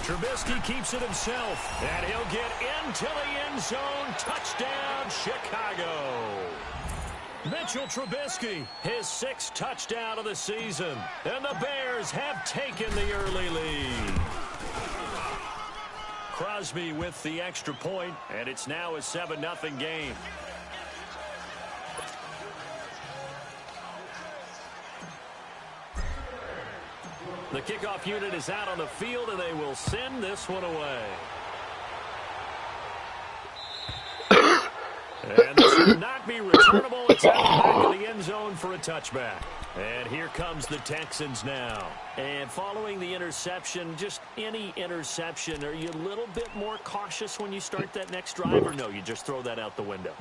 A: Trubisky keeps it himself, and he'll get into the end zone. Touchdown, Chicago. Mitchell Trubisky, his 6th touchdown of the season. And the Bears have taken the early lead. Crosby with the extra point, and it's now a 7-0 game. The kickoff unit is out on the field, and they will send this one away. And this will not be returnable. It's out the back of the end zone for a touchback. And here comes the Texans now. And following the interception, just any interception, are you a little bit more cautious when you start that next drive, or no, you just throw that out the window?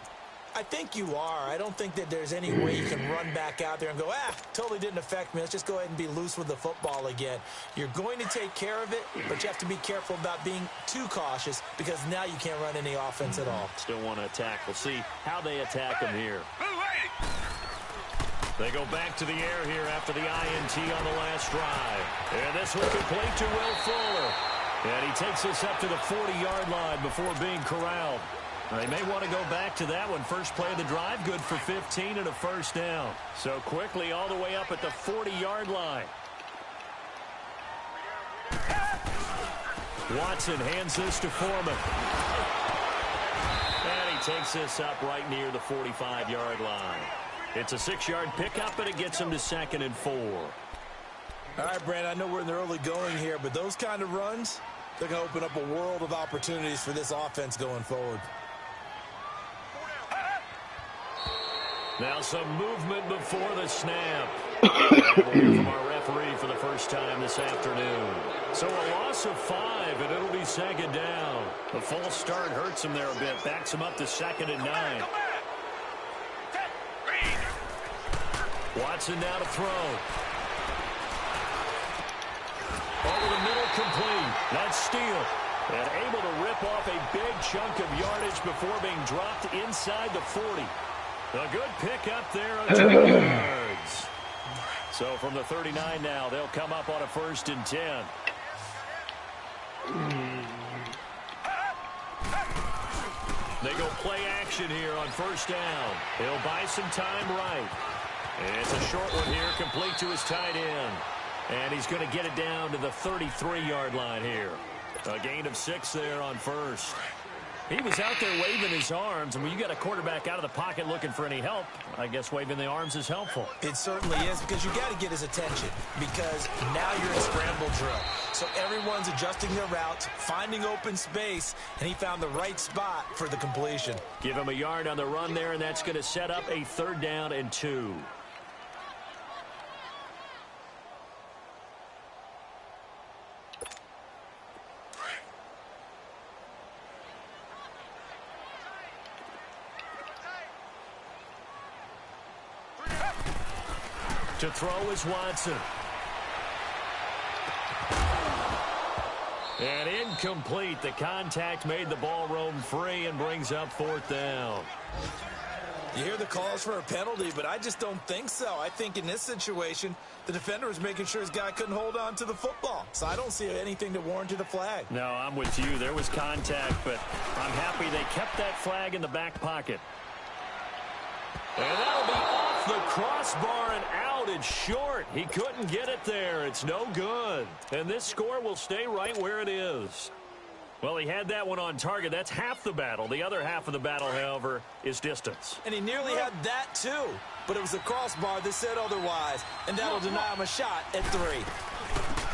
B: I think you are. I don't think that there's any way you can run back out there and go, totally didn't affect me. Let's just go ahead and be loose with the football again. You're going to take care of it, but you have to be careful about being too cautious because now you can't run any offense at all.
A: Still want to attack. We'll see how they attack them here. They go back to the air here after the INT on the last drive. And this one complete to Will Fuller. And he takes us up to the 40-yard line before being corralled. They may want to go back to that one. First play of the drive, good for 15 and a first down. So quickly all the way up at the 40-yard line. Watson hands this to Foreman. And he takes this up right near the 45-yard line. It's a 6-yard pickup, and it gets him to 2nd and 4.
B: All right, Brandon, I know we're in the early going here, but those kind of runs, they're going to open up a world of opportunities for this offense going forward.
A: Now some movement before the snap. And we'll hear from our referee for the first time this afternoon. So a loss of 5, and it'll be 2nd down. The false start hurts him there a bit. Backs him up to 2nd and 9. Watson now to throw. Over the middle, complete. That's Steele. And able to rip off a big chunk of yardage before being dropped inside the 40. A good pickup there of 2 yards. So from the 39 now, they'll come up on a 1st and 10. They go play action here on 1st down. He'll buy some time right. It's a short one here, complete to his tight end. And he's going to get it down to the 33-yard line here. A gain of 6 there on 1st. He was out there waving his arms, and when you got a quarterback out of the pocket looking for any help, I guess waving the arms is helpful.
B: It certainly is, because you got to get his attention, because now you're in scramble drill. So everyone's adjusting their routes, finding open space, and he found the right spot for the completion.
A: Give him a yard on the run there, and that's going to set up a 3rd down and 2. To throw is Watson. And incomplete. The contact made the ball roam free and brings up 4th down.
B: You hear the calls for a penalty, but I just don't think so. I think in this situation, the defender was making sure his guy couldn't hold on to the football. So I don't see anything that warranted a flag.
A: No, I'm with you. There was contact, but I'm happy they kept that flag in the back pocket. And that'll be off the crossbar and out. It's short. He couldn't get it there. It's no good. And this score will stay right where it is. Well, he had that one on target. That's half the battle. The other half of the battle, however, is distance.
B: And he nearly had that, too. But it was the crossbar that said otherwise. And that'll deny him a shot at 3.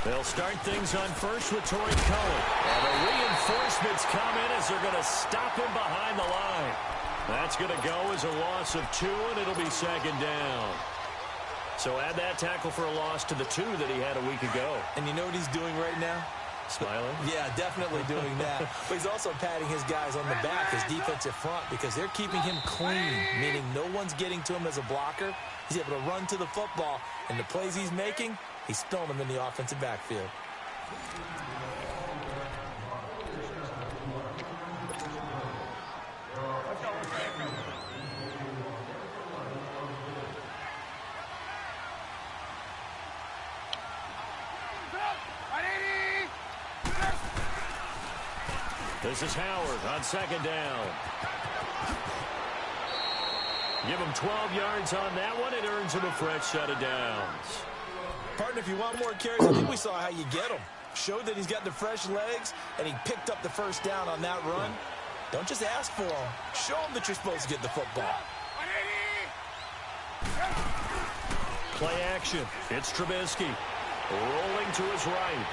A: They'll start things on 1st with Torrey Cohen. And the reinforcements come in as they're going to stop him behind the line. That's going to go as a loss of 2, and it'll be 2nd down. So add that tackle for a loss to the 2 that he had a week ago.
B: And you know what he's doing right now?
A: Smiling?
B: Yeah, definitely doing that. But he's also patting his guys on the back, his defensive front, because they're keeping him clean, meaning no one's getting to him as a blocker. He's able to run to the football, and the plays he's making, he's throwing them in the offensive backfield.
A: This is Howard on 2nd down. Give him 12 yards on that one. It earns him a fresh set of downs.
B: Partner, if you want more carries, I think we saw how you get them. Showed that he's got the fresh legs, and he picked up the 1st down on that run. Don't just ask for them. Show them that you're supposed to get the football.
A: Play action. It's Trubisky. Rolling to his right.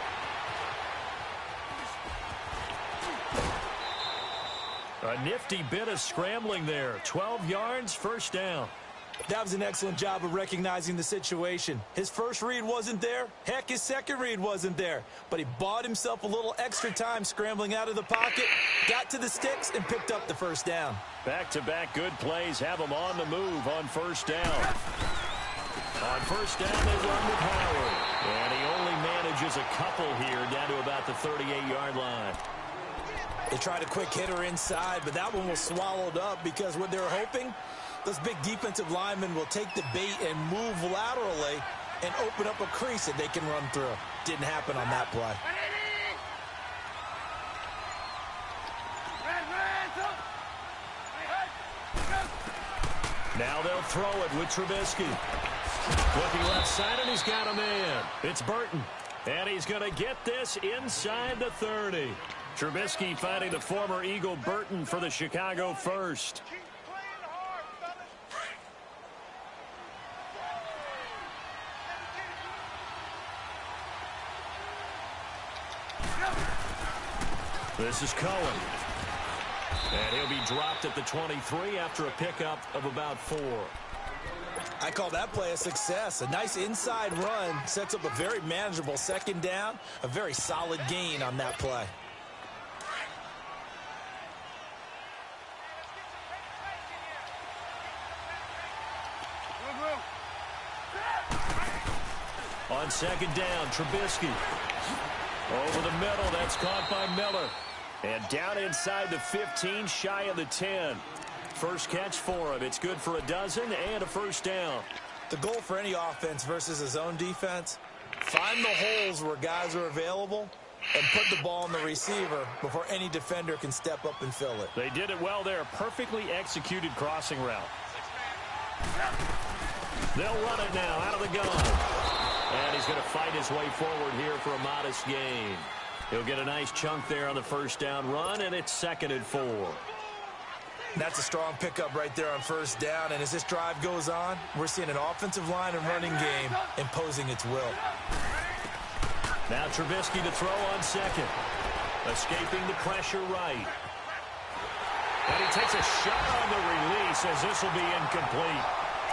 A: A nifty bit of scrambling there. 12 yards, first down.
B: That was an excellent job of recognizing the situation. His first read wasn't there. Heck, his second read wasn't there. But he bought himself a little extra time scrambling out of the pocket, got to the sticks, and picked up the first down.
A: Back-to-back good plays have him on the move on first down. On first down, they run with Howard. And he only manages a couple here down to about the 38-yard line.
B: They tried a quick hitter inside, but that one was swallowed up because what they were hoping, those big defensive linemen will take the bait and move laterally and open up a crease that they can run through. Didn't happen on that play.
A: Now they'll throw it with Trubisky. Looking left side, and he's got a man. It's Burton. And he's going to get this inside the 30. Trubisky finding the former Eagle Burton for the Chicago first. This is Cohen. And he'll be dropped at the 23 after a pickup of about 4.
B: I call that play a success. A nice inside run sets up a very manageable second down. A very solid gain on that play.
A: On second down, Trubisky. Over the middle, that's caught by Miller. And down inside the 15, shy of the 10. First catch for him. It's good for a dozen and a first down.
B: The goal for any offense versus his own defense, find the holes where guys are available and put the ball on the receiver before any defender can step up and fill it.
A: They did it well there. Perfectly executed crossing route. They'll run it now out of the gun. And he's going to fight his way forward here for a modest gain. He'll get a nice chunk there on the first down run, and it's 2nd and 4.
B: That's a strong pickup right there on first down. And as this drive goes on, we're seeing an offensive line and running game imposing its will.
A: Now Trubisky to throw on second. Escaping the pressure right. And he takes a shot on the release as this will be incomplete.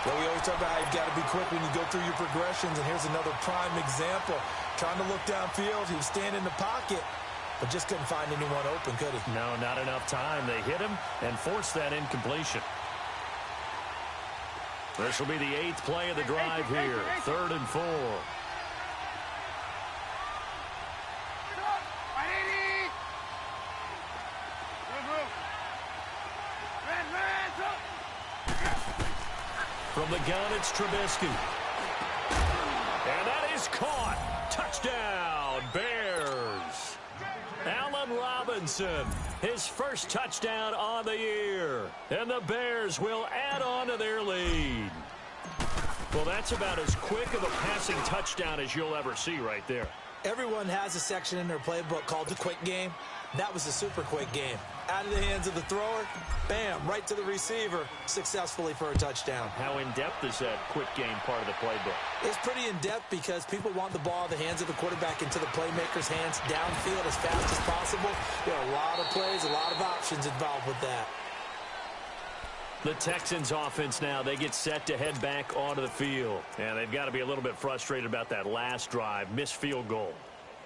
B: Well, we always talk about how you've got to be quick when you go through your progressions, and here's another prime example. Trying to look downfield, he was standing in the pocket, but just couldn't find anyone open, could he?
A: No, not enough time. They hit him and forced that incompletion. This will be the 8th play of the drive here. 3rd and 4. From the gun, it's Trubisky. And that is caught. Touchdown, Bears. Allen Robinson, his first touchdown on the year. And the Bears will add on to their lead. Well, that's about as quick of a passing touchdown as you'll ever see right there.
B: Everyone has a section in their playbook called the quick game. That was a super quick game. Out of the hands of the thrower, bam, right to the receiver, successfully for a touchdown.
A: How in-depth is that quick game part of the playbook?
B: It's pretty in-depth because people want the ball in the hands of the quarterback into the playmaker's hands downfield as fast as possible. There are a lot of plays, a lot of options involved with that.
A: The Texans offense now, they get set to head back onto the field. And they've got to be a little bit frustrated about that last drive, missed field goal.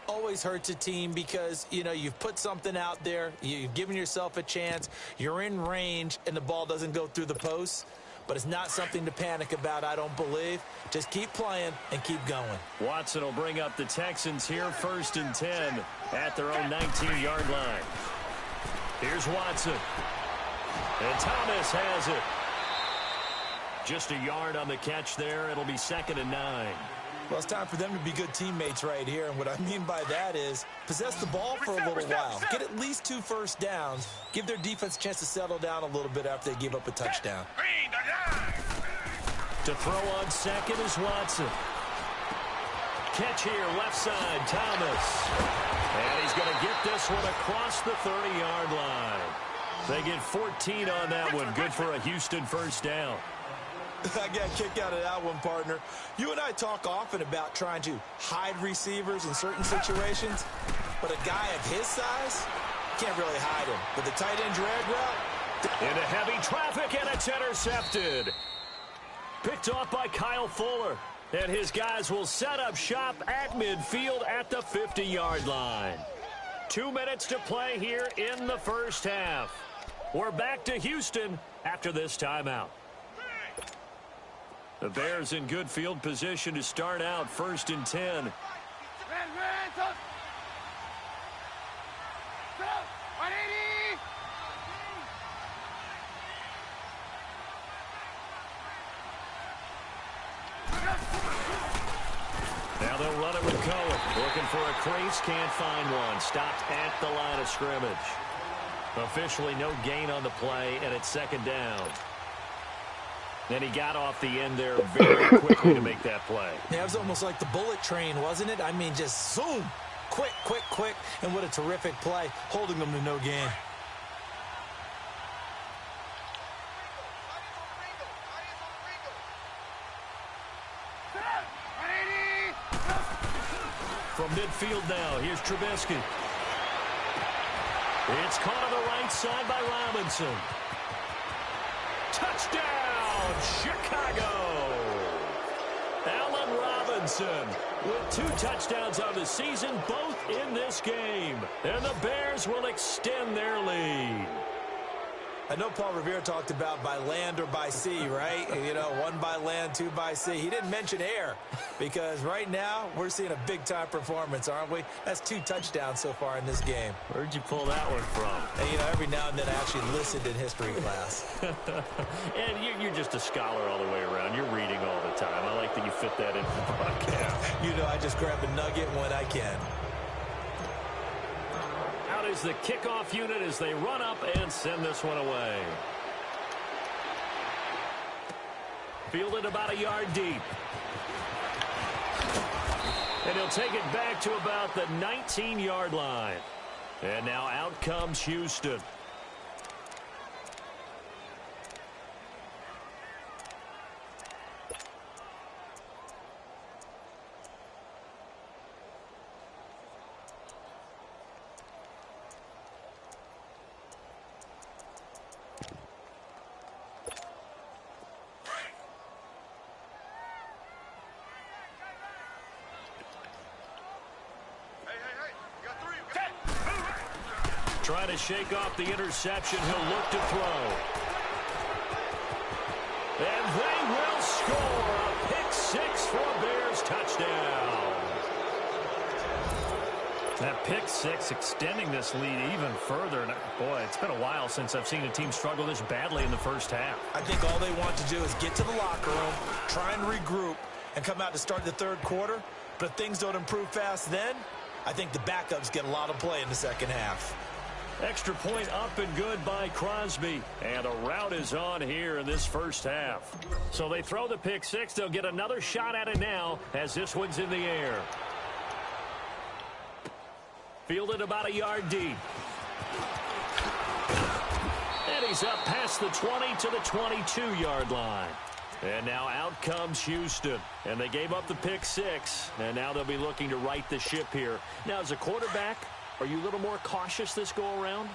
B: Always hurts a team because, you know, you've put something out there, you've given yourself a chance, you're in range, and the ball doesn't go through the posts. But it's not something to panic about, I don't believe. Just keep playing and keep going.
A: Watson will bring up the Texans here, 1st and 10 at their own 19-yard line. Here's Watson. And Thomas has it. Just a yard on the catch there. It'll be 2nd and 9.
B: Well, it's time for them to be good teammates right here. And what I mean by that is possess the ball for a little while. Get at least 2 first downs. Give their defense a chance to settle down a little bit after they give up a touchdown.
A: To throw on second is Watson. Catch here, left side, Thomas. And he's going to get this one across the 30-yard line. They get 14 on that one. Good for a Houston first down.
B: I got a kick out of that one, partner. You and I talk often about trying to hide receivers in certain situations, but a guy of his size can't really hide him. With the tight end drag route.
A: Into heavy traffic, and it's intercepted. Picked off by Kyle Fuller. And his guys will set up shop at midfield at the 50-yard line. 2 minutes to play here in the first half. We're back to Houston after this timeout. The Bears in good field position to start out 1st and 10. Now they'll run it with Cohen. Looking for a crease, can't find one. Stopped at the line of scrimmage. Officially no gain on the play, and it's 2nd down. And he got off the end there very quickly to make that play.
B: Yeah, it was almost like the bullet train, wasn't it? I mean, just zoom. Quick, quick, quick. And what a terrific play, holding them to no gain.
A: From midfield now, here's Trubisky. It's caught on the right side by Robinson. Touchdown, Chicago! Allen Robinson with 2 touchdowns on the season, both in this game. And the Bears will extend their lead.
B: I know Paul Revere talked about by land or by sea, right? You know, 1 by land, 2 by sea. He didn't mention air because right now we're seeing a big-time performance, aren't we? That's 2 touchdowns so far in this game.
A: Where'd you pull that one from?
B: And, you know, every now and then I actually listened in history class.
A: And you're just a scholar all the way around. You're reading all the time. I like that you fit that in the broadcast.
B: You know, I just grab a nugget when I can.
A: Out is the kickoff unit as they run up and send this one away. Fielded about a yard deep. And he'll take it back to about the 19-yard line. And now out comes Houston. Trying to shake off the interception. He'll look to throw. And they will score a pick 6 for a Bears touchdown. That pick 6 extending this lead even further. And boy, it's been a while since I've seen a team struggle this badly in the first half.
B: I think all they want to do is get to the locker room, try and regroup, and come out to start the 3rd quarter. But if things don't improve fast then, I think the backups get a lot of play in the 2nd half.
A: Extra point up and good by Crosby. And a route is on here in this first half. So they throw the pick 6. They'll get another shot at it now as this one's in the air. Fielded about a yard deep. And he's up past the 20 to the 22-yard line. And now out comes Houston. And they gave up the pick 6. And now they'll be looking to right the ship here. Now, as a quarterback, are you a little more cautious this go-around?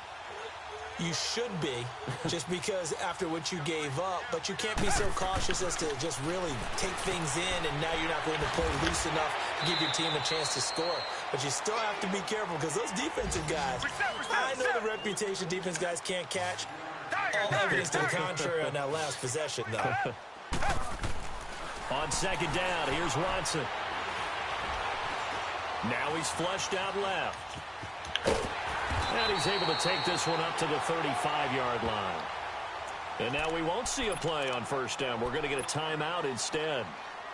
B: You should be, just because after what you gave up. But you can't be so cautious as to just really take things in, and now you're not going to play loose enough to give your team a chance to score. But you still have to be careful because those defensive guys, I know the reputation defense guys can't catch. All evidence to the contrary on that last possession, though.
A: On 2nd down, here's Watson. Now he's flushed out left. And he's able to take this one up to the 35-yard line. And now we won't see a play on 1st down. We're going to get a timeout instead,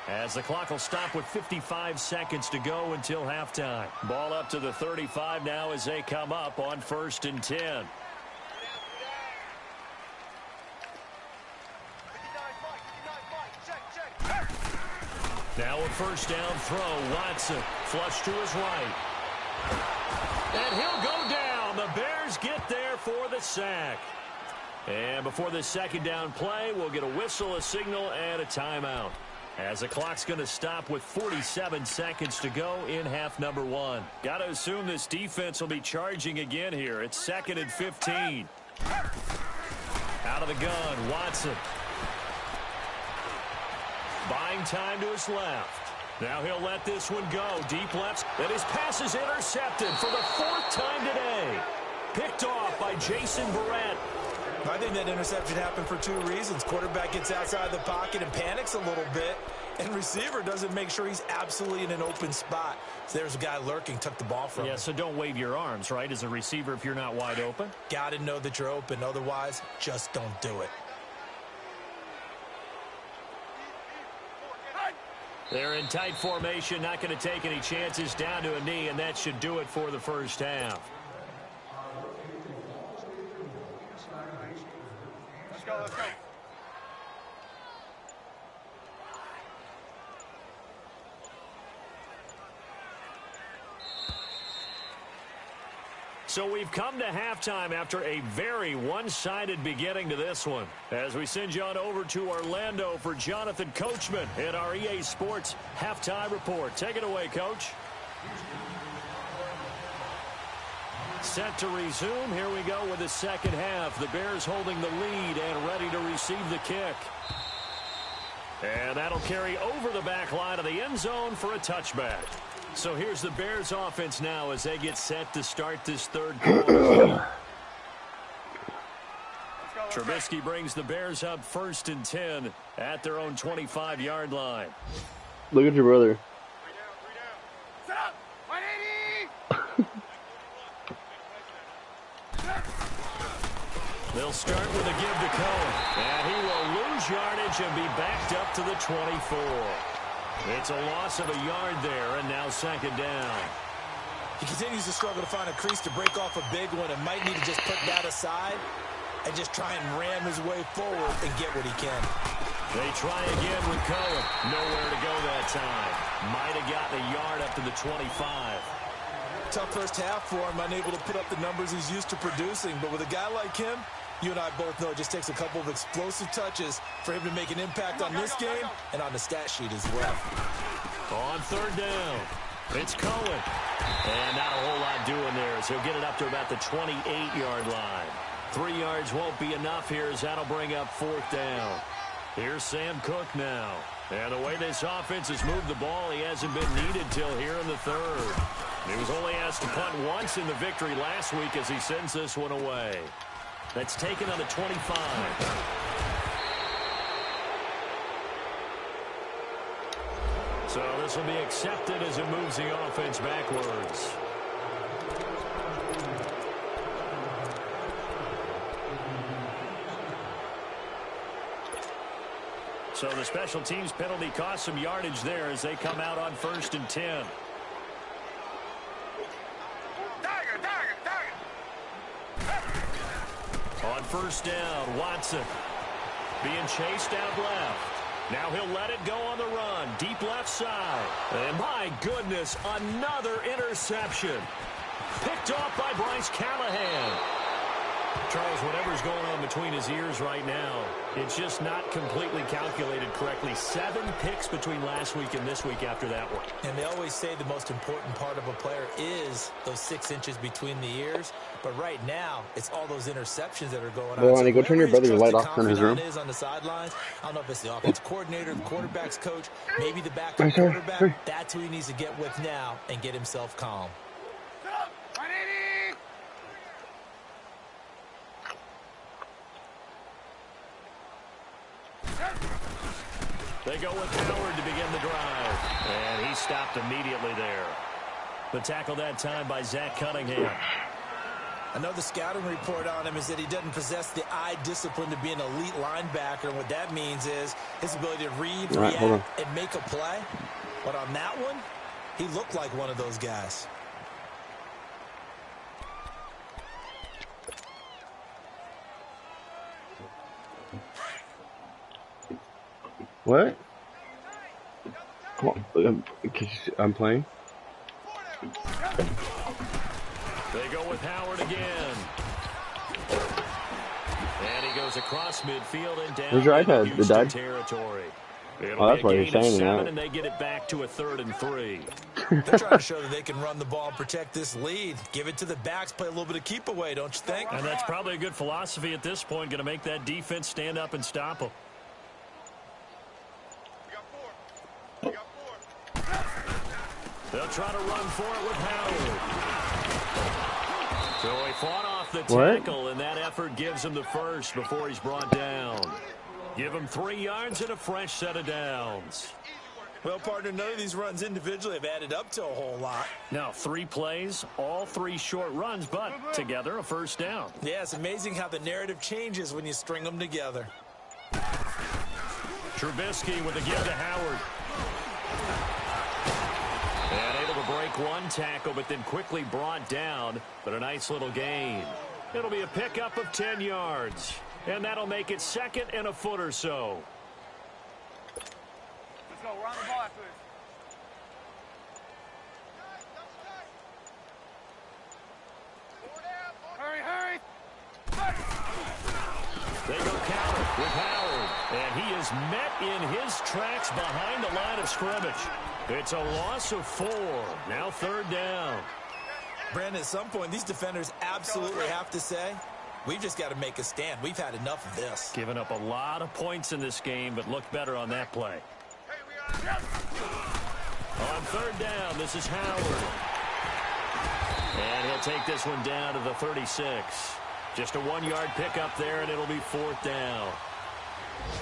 A: as the clock will stop with 55 seconds to go until halftime. Ball up to the 35 now as they come up on 1st and 10. Now a 1st down throw. Watson flush to his right. And he'll go down. The Bears get there for the sack. And before this second down play, we'll get a whistle, a signal, and a timeout. As the clock's going to stop with 47 seconds to go in half number 1. Got to assume this defense will be charging again here. It's 2nd and 15. Out of the gun, Watson. Buying time to his left. Now he'll let this one go. Deep left. And his pass is intercepted for the 4th time today. Picked off by Jason Barrett.
B: I think that interception happened for 2 reasons. Quarterback gets outside the pocket and panics a little bit, and receiver doesn't make sure he's absolutely in an open spot. So there's a guy lurking, took the ball from him.
A: Yeah, so don't wave your arms, right, as a receiver if you're not wide open.
B: Got to know that you're open. Otherwise, just don't do it.
A: They're in tight formation, not going to take any chances, down to a knee, and that should do it for the first half.
C: Let's go, let's go.
A: So we've come to halftime after a very one-sided beginning to this one. As we send you on over to Orlando for Jonathan Coachman in our EA Sports Halftime Report. Take it away, Coach. Set to resume. Here we go with the second half. The Bears holding the lead and ready to receive the kick. And that'll carry over the back line of the end zone for a touchback. So here's the Bears offense now as they get set to start this third quarter. Trubisky brings the Bears up 1st and 10 at their own 25-yard line.
D: Look at your brother.
C: 3 down. Set up. 180.
A: They'll start with a give to Cohen. And he will lose yardage and be backed up to the 24. It's a loss of a yard there, and now 2nd down.
B: He continues to struggle to find a crease to break off a big one and might need to just put that aside and just try and ram his way forward and get what he can.
A: They try again with Cohen. Nowhere to go that time. Might have gotten a yard up to the 25.
B: Tough first half for him, unable to put up the numbers he's used to producing. But with a guy like him, you and I both know it just takes a couple of explosive touches for him to make an impact on this game and on the stat sheet as well.
A: On 3rd down, it's Cohen. And not a whole lot doing there as he'll get it up to about the 28-yard line. 3 yards won't be enough here as that'll bring up 4th down. Here's Sam Cook now. And the way this offense has moved the ball, he hasn't been needed till here in the 3rd. He was only asked to punt once in the victory last week as he sends this one away. That's taken on the 25. So this will be accepted as it moves the offense backwards. So the special teams penalty cost some yardage there as they come out on 1st and 10. On 1st down, Watson being chased out left. Now he'll let it go on the run. Deep left side. And my goodness, another interception. Picked off by Bryce Callahan. Charles, whatever's going on between his ears right now, it's just not completely calculated correctly. 7 picks between last week and this week after that one.
B: And they always say the most important part of a player is those 6 inches between the ears. But right now, it's all those interceptions that are going on.
D: Well, so go turn your brother's light off in his room.
B: Is on the sidelines. I don't know if it's the offense coordinator, the quarterback's coach, maybe the backup quarterback. That's who he needs to get with now and get himself calm.
A: They go with Howard to begin the drive. And he stopped immediately there. The tackle that time by Zach Cunningham.
B: Another scouting report on him is that he doesn't possess the eye discipline to be an elite linebacker. And what that means is his ability to read, react, and make a play. But on that one, he looked like one of those guys.
D: What? I'm playing.
A: They go with Howard again. And he goes across midfield and down
D: Where's your
A: into
D: iPad? It
A: Houston
D: died?
A: territory. It'll
D: Oh, that's
A: be a
D: why you're
A: gain of
D: saying
A: 7,
D: that.
A: and they get it back to a 3rd and 3.
B: They're trying to show that they can run the ball and protect this lead. Give it to the backs, play a little bit of keep away, don't you think?
A: And that's probably a good philosophy at this point, going to make that defense stand up and stop them.
C: We got 4.
A: They'll try to run for it with Howard. So he fought off the
D: What?
A: tackle, and that effort gives him the first before he's brought down. Give him 3 yards and a fresh set of downs.
B: Well, partner, none of these runs individually have added up to a whole lot.
A: Now, 3 plays, all 3 short runs, but together a first down.
B: Yeah, it's amazing how the narrative changes when you string them together.
A: Trubisky with a give to Howard. And able to break 1 tackle, but then quickly brought down, but a nice little gain. It'll be a pickup of 10 yards, and that'll make it 2nd and a foot or so.
C: Let's go. Run the ball after this. Hurry, hurry.
A: They go counter with Howard, and he is met in his tracks behind the line of scrimmage. It's a loss of 4. Now 3rd down.
B: Brandon, at some point, these defenders absolutely have to say, we've just got to make a stand. We've had enough of this.
A: Giving up a lot of points in this game, but looked better on that play.
C: Hey, we are.
A: On 3rd down, this is Howard. And he'll take this one down to the 36. Just a 1-yard pickup there, and it'll be 4th down.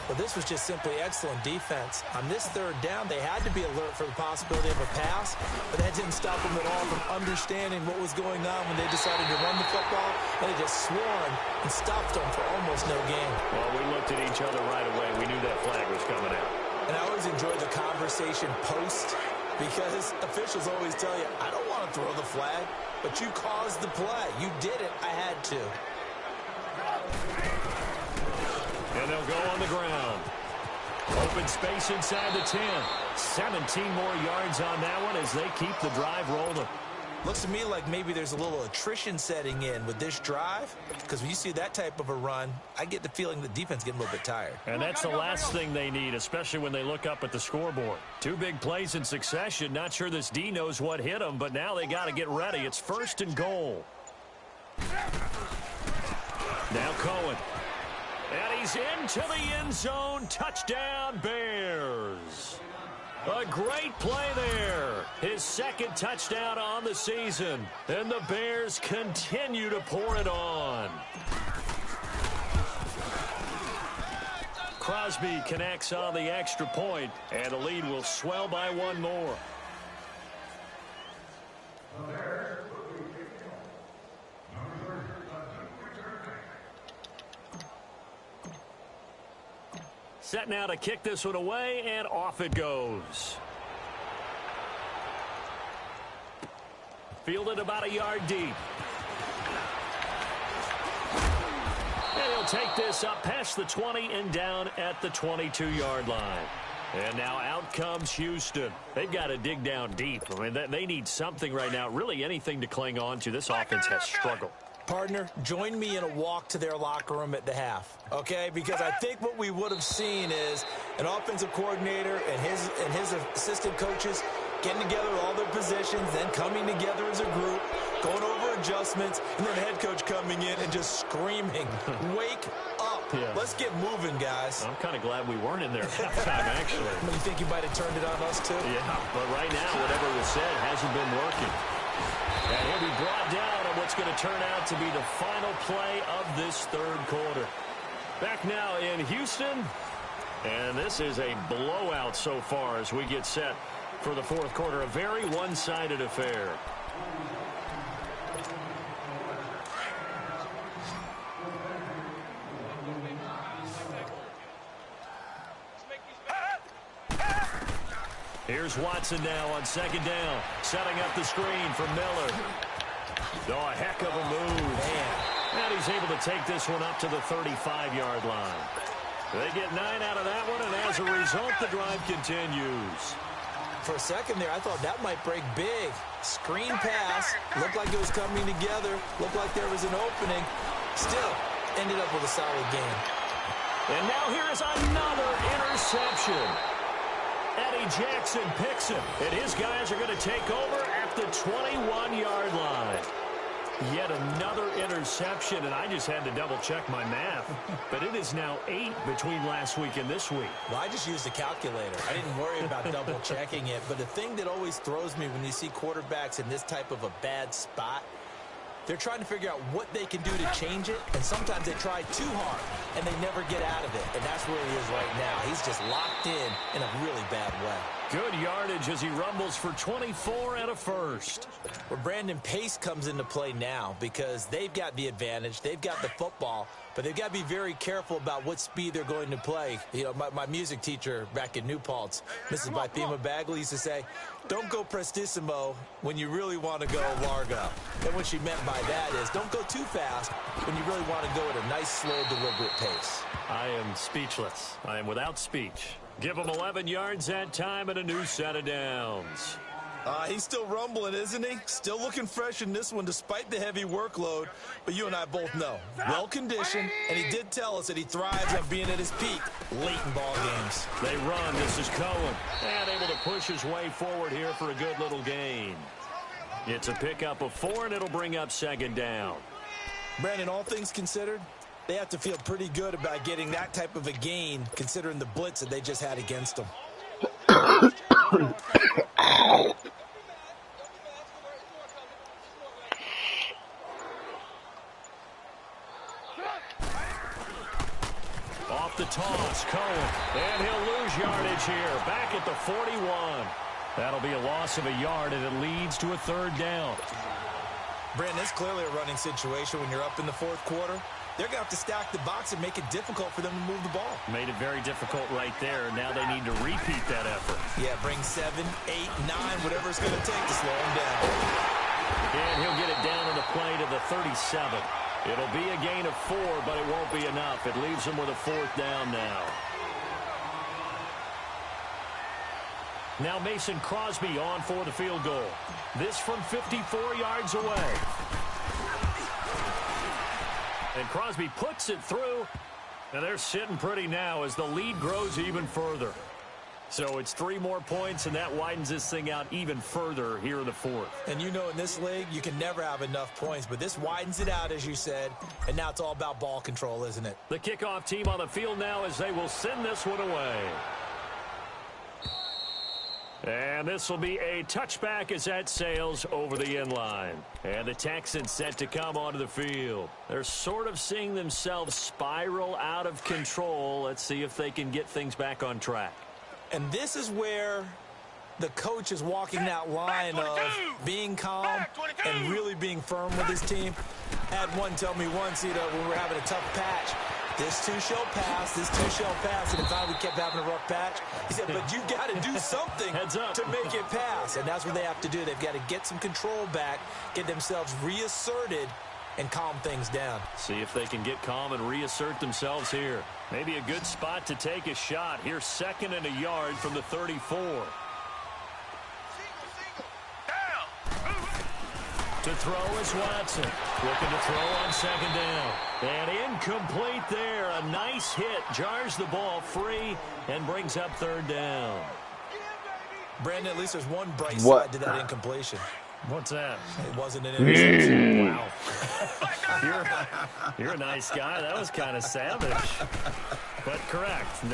B: Well, this was just simply excellent defense. On this 3rd down, they had to be alert for the possibility of a pass, but that didn't stop them at all from understanding what was going on when they decided to run the football, and they just swarmed and stopped them for almost no gain.
A: Well, we looked at each other right away. We knew that flag was coming out.
B: And I always enjoy the conversation post, because officials always tell you, I don't want to throw the flag, but you caused the play. You did it. I had to.
A: And they'll go on the ground. Open space inside the 10. 17 more yards on that one as they keep the drive rolling.
B: Looks to me like maybe there's a little attrition setting in with this drive, because when you see that type of a run, I get the feeling the defense getting a little bit tired.
A: And that's the last thing they need, especially when they look up at the scoreboard. 2 big plays in succession. Not sure this D knows what hit them, but now they got to get ready. It's 1st and goal. Now Cohen. And he's into the end zone. Touchdown, Bears. A great play there. His 2nd touchdown on the season. And the Bears continue to pour it on. Crosby connects on the extra point, and the lead will swell by 1 more. Set now to kick this one away, and off it goes. Fielded about a yard deep. And he'll take this up past the 20 and down at the 22-yard line. And now out comes Houston. They've got to dig down deep. I mean, they need something right now, really anything to cling on to. This offense has struggled.
B: Partner, join me in a walk to their locker room at the half, okay? Because I think what we would have seen is an offensive coordinator and his assistant coaches getting together all their positions, then coming together as a group, going over adjustments, and then the head coach coming in and just screaming, wake up. Yeah. Let's get moving, guys.
A: I'm kind of glad we weren't in there at halftime, actually.
B: You think you might have turned it on us, too?
A: Yeah, but right now, whatever was said hasn't been working. And he'll be brought down on what's going to turn out to be the final play of this 3rd quarter. Back now in Houston. And this is a blowout so far as we get set for the 4th quarter. A very one-sided affair. Here's Watson now on 2nd down, setting up the screen for Miller. Oh, a heck of a move. And he's able to take this one up to the 35-yard line. They get 9 out of that one, and as a result, the drive continues.
B: For a second there, I thought that might break big. Screen pass. Looked like it was coming together. Looked like there was an opening. Still, ended up with a solid game.
A: And now here is another interception. Eddie Jackson picks him, and his guys are going to take over at the 21-yard line. Yet another interception, and I just had to double-check my math. But it is now 8 between last week and this week.
B: Well, I just used a calculator. I didn't worry about double-checking it. But the thing that always throws me when you see quarterbacks in this type of a bad spot, they're trying to figure out what they can do to change it, and sometimes they try too hard, and they never get out of it. And that's where he is right now. He's just locked in a really bad way.
A: Good yardage as he rumbles for 24 and a first.
B: Well, Brandon, pace comes into play now because they've got the advantage. They've got the football, but they've got to be very careful about what speed they're going to play. You know, my music teacher back in New Paltz, Mrs. Bythema Bagley, used to say, don't go prestissimo when you really want to go largo. And what she meant by that is don't go too fast when you really want to go at a nice, slow, deliberate pace.
A: I am speechless. I am without speech. Give him 11 yards that time and a new set of downs.
B: He's still rumbling, isn't he? Still looking fresh in this one despite the heavy workload. But you and I both know, well-conditioned, and he did tell us that he thrives on being at his peak late in ball games.
A: They run. This is Cohen. And able to push his way forward here for a good little gain. It's a pickup of 4, and it'll bring up second down.
B: Brandon, all things considered, they have to feel pretty good about getting that type of a gain considering the blitz that they just had against them.
A: Off the toss, Cohen. And he'll lose yardage here. Back at the 41. That'll be a loss of a yard, and it leads to a third down.
B: Brandon, it's clearly a running situation when you're up in the fourth quarter. They're going to have to stack the box and make it difficult for them to move the ball.
A: Made it very difficult right there. Now they need to repeat that effort.
B: Yeah, bring 7, 8, 9, whatever it's going to take to slow him down.
A: And he'll get it down on the play to the 37. It'll be a gain of 4, but it won't be enough. It leaves them with a fourth down now. Now Mason Crosby on for the field goal. This from 54 yards away. And Crosby puts it through. And they're sitting pretty now as the lead grows even further. So it's 3 more points, and that widens this thing out even further here in the fourth.
B: And you know in this league, you can never have enough points, but this widens it out, as you said, and now it's all about ball control, isn't it?
A: The kickoff team on the field now as they will send this one away. And this will be a touchback as that sails over the end line. And the Texans set to come onto the field. They're sort of seeing themselves spiral out of control. Let's see if they can get things back on track.
B: And this is where the coach is walking that line of being calm and really being firm with his team. I had one tell me once, when we were having a tough patch, this too shall pass, this too shall pass. And in fact, we kept having a rough patch. He said, but you got to do something to make it pass. And that's what they have to do. They've got to get some control back, get themselves reasserted, and calm things down.
A: See if they can get calm and reassert themselves here. Maybe a good spot to take a shot. Here's 2nd and a yard from the 34. To throw is Watson. Looking to throw on 2nd down. And incomplete there. A nice hit. Jars the ball free and brings up 3rd down.
B: Brandon, at least there's one bright side to that incompletion.
A: What's that?
B: It wasn't an interception.
A: Wow. You're a nice guy. That was kind of savage. But correct.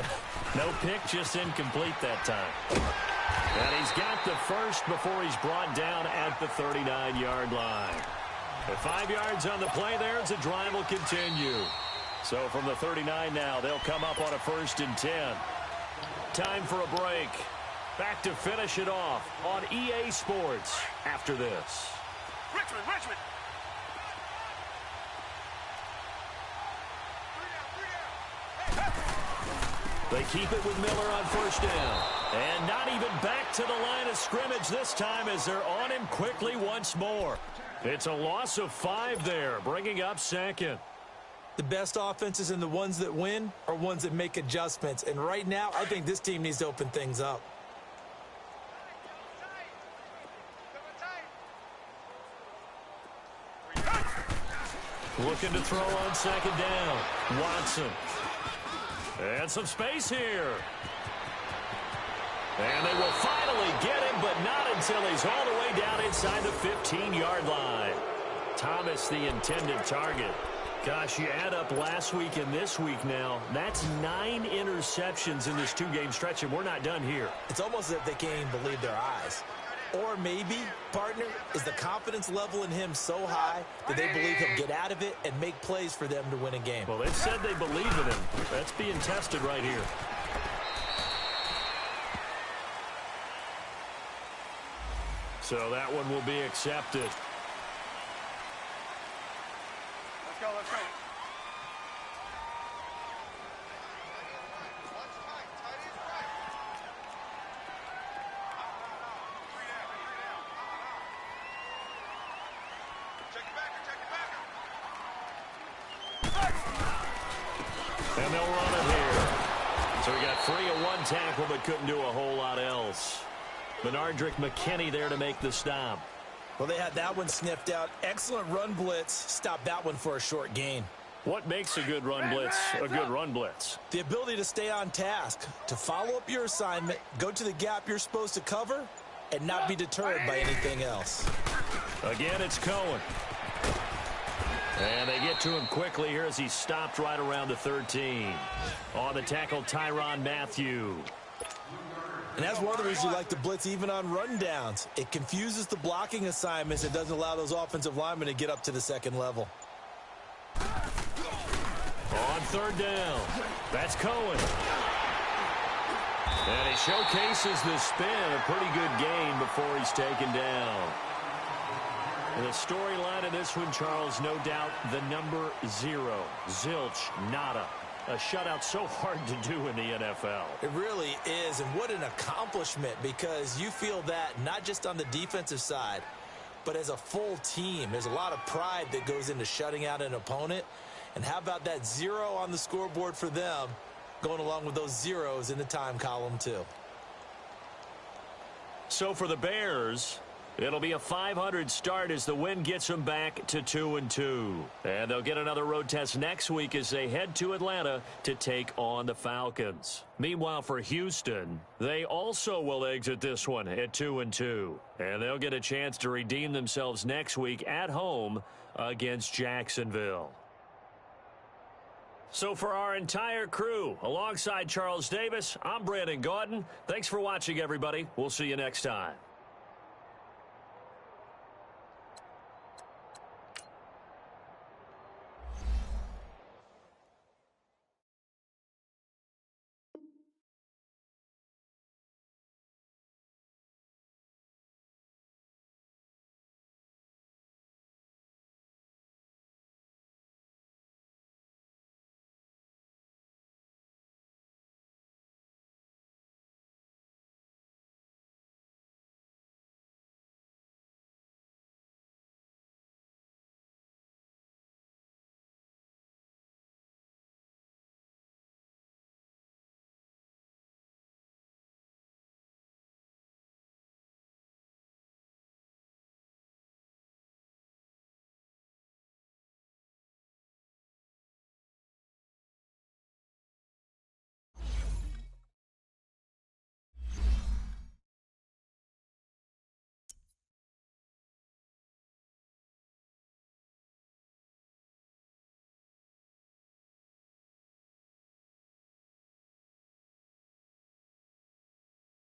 A: No pick, just incomplete that time. And he's got the first before he's brought down at the 39-yard line. With 5 yards on the play there, as the drive will continue. So from the 39 now, they'll come up on a 1st and 10. Time for a break. Back to finish it off on EA Sports after this.
C: Richmond.
A: They keep it with Miller on 1st down. And not even back to the line of scrimmage this time as they're on him quickly once more. It's a loss of 5 there, bringing up 2nd.
B: The best offenses and the ones that win are ones that make adjustments. And right now, I think this team needs to open things up.
A: Looking to throw on second down. Watson. And some space here. And they will finally get him, but not until he's all the way down inside the 15-yard line. Thomas, the intended target. Gosh, you add up last week and this week now, that's 9 interceptions in this 2-game stretch, and we're not done here.
B: It's almost as if they can't even believe their eyes. Or maybe, partner, is the confidence level in him so high that they believe he'll get out of it and make plays for them to win a game.
A: Well, they've said they believe in him. That's being tested right here. So that one will be accepted.
C: Let's go, let's go.
A: And they'll run it here. So he got free of one tackle but couldn't do a whole lot else. Benardrick McKinney there to make the stop.
B: Well, they had that one sniffed out. Excellent run blitz. Stopped that one for a short gain.
A: What makes a good run blitz a good run blitz?
B: The ability to stay on task, to follow up your assignment, go to the gap you're supposed to cover, and not be deterred by anything else.
A: Again, it's Cohen. And they get to him quickly here as he stopped right around the 13. On the tackle, Tyrann Mathieu.
B: And that's one of the reasons you like to blitz even on rundowns. It confuses the blocking assignments. It doesn't allow those offensive linemen to get up to the second level.
A: On third down, that's Cohen. And he showcases the spin, a pretty good gain before he's taken down. And the storyline of this one, Charles, no doubt the number 0, zilch, nada. A shutout so hard to do in the NFL.
B: It really is, and what an accomplishment, because you feel that not just on the defensive side, but as a full team. There's a lot of pride that goes into shutting out an opponent. And how about that 0 on the scoreboard for them, going along with those zeros in the time column too.
A: So for the Bears, it'll be a .500 start as the win gets them back to 2-2. And they'll get another road test next week as they head to Atlanta to take on the Falcons. Meanwhile, for Houston, they also will exit this one at 2-2. And they'll get a chance to redeem themselves next week at home against Jacksonville. So for our entire crew, alongside Charles Davis, I'm Brandon Gaudin. Thanks for watching, everybody. We'll see you next time.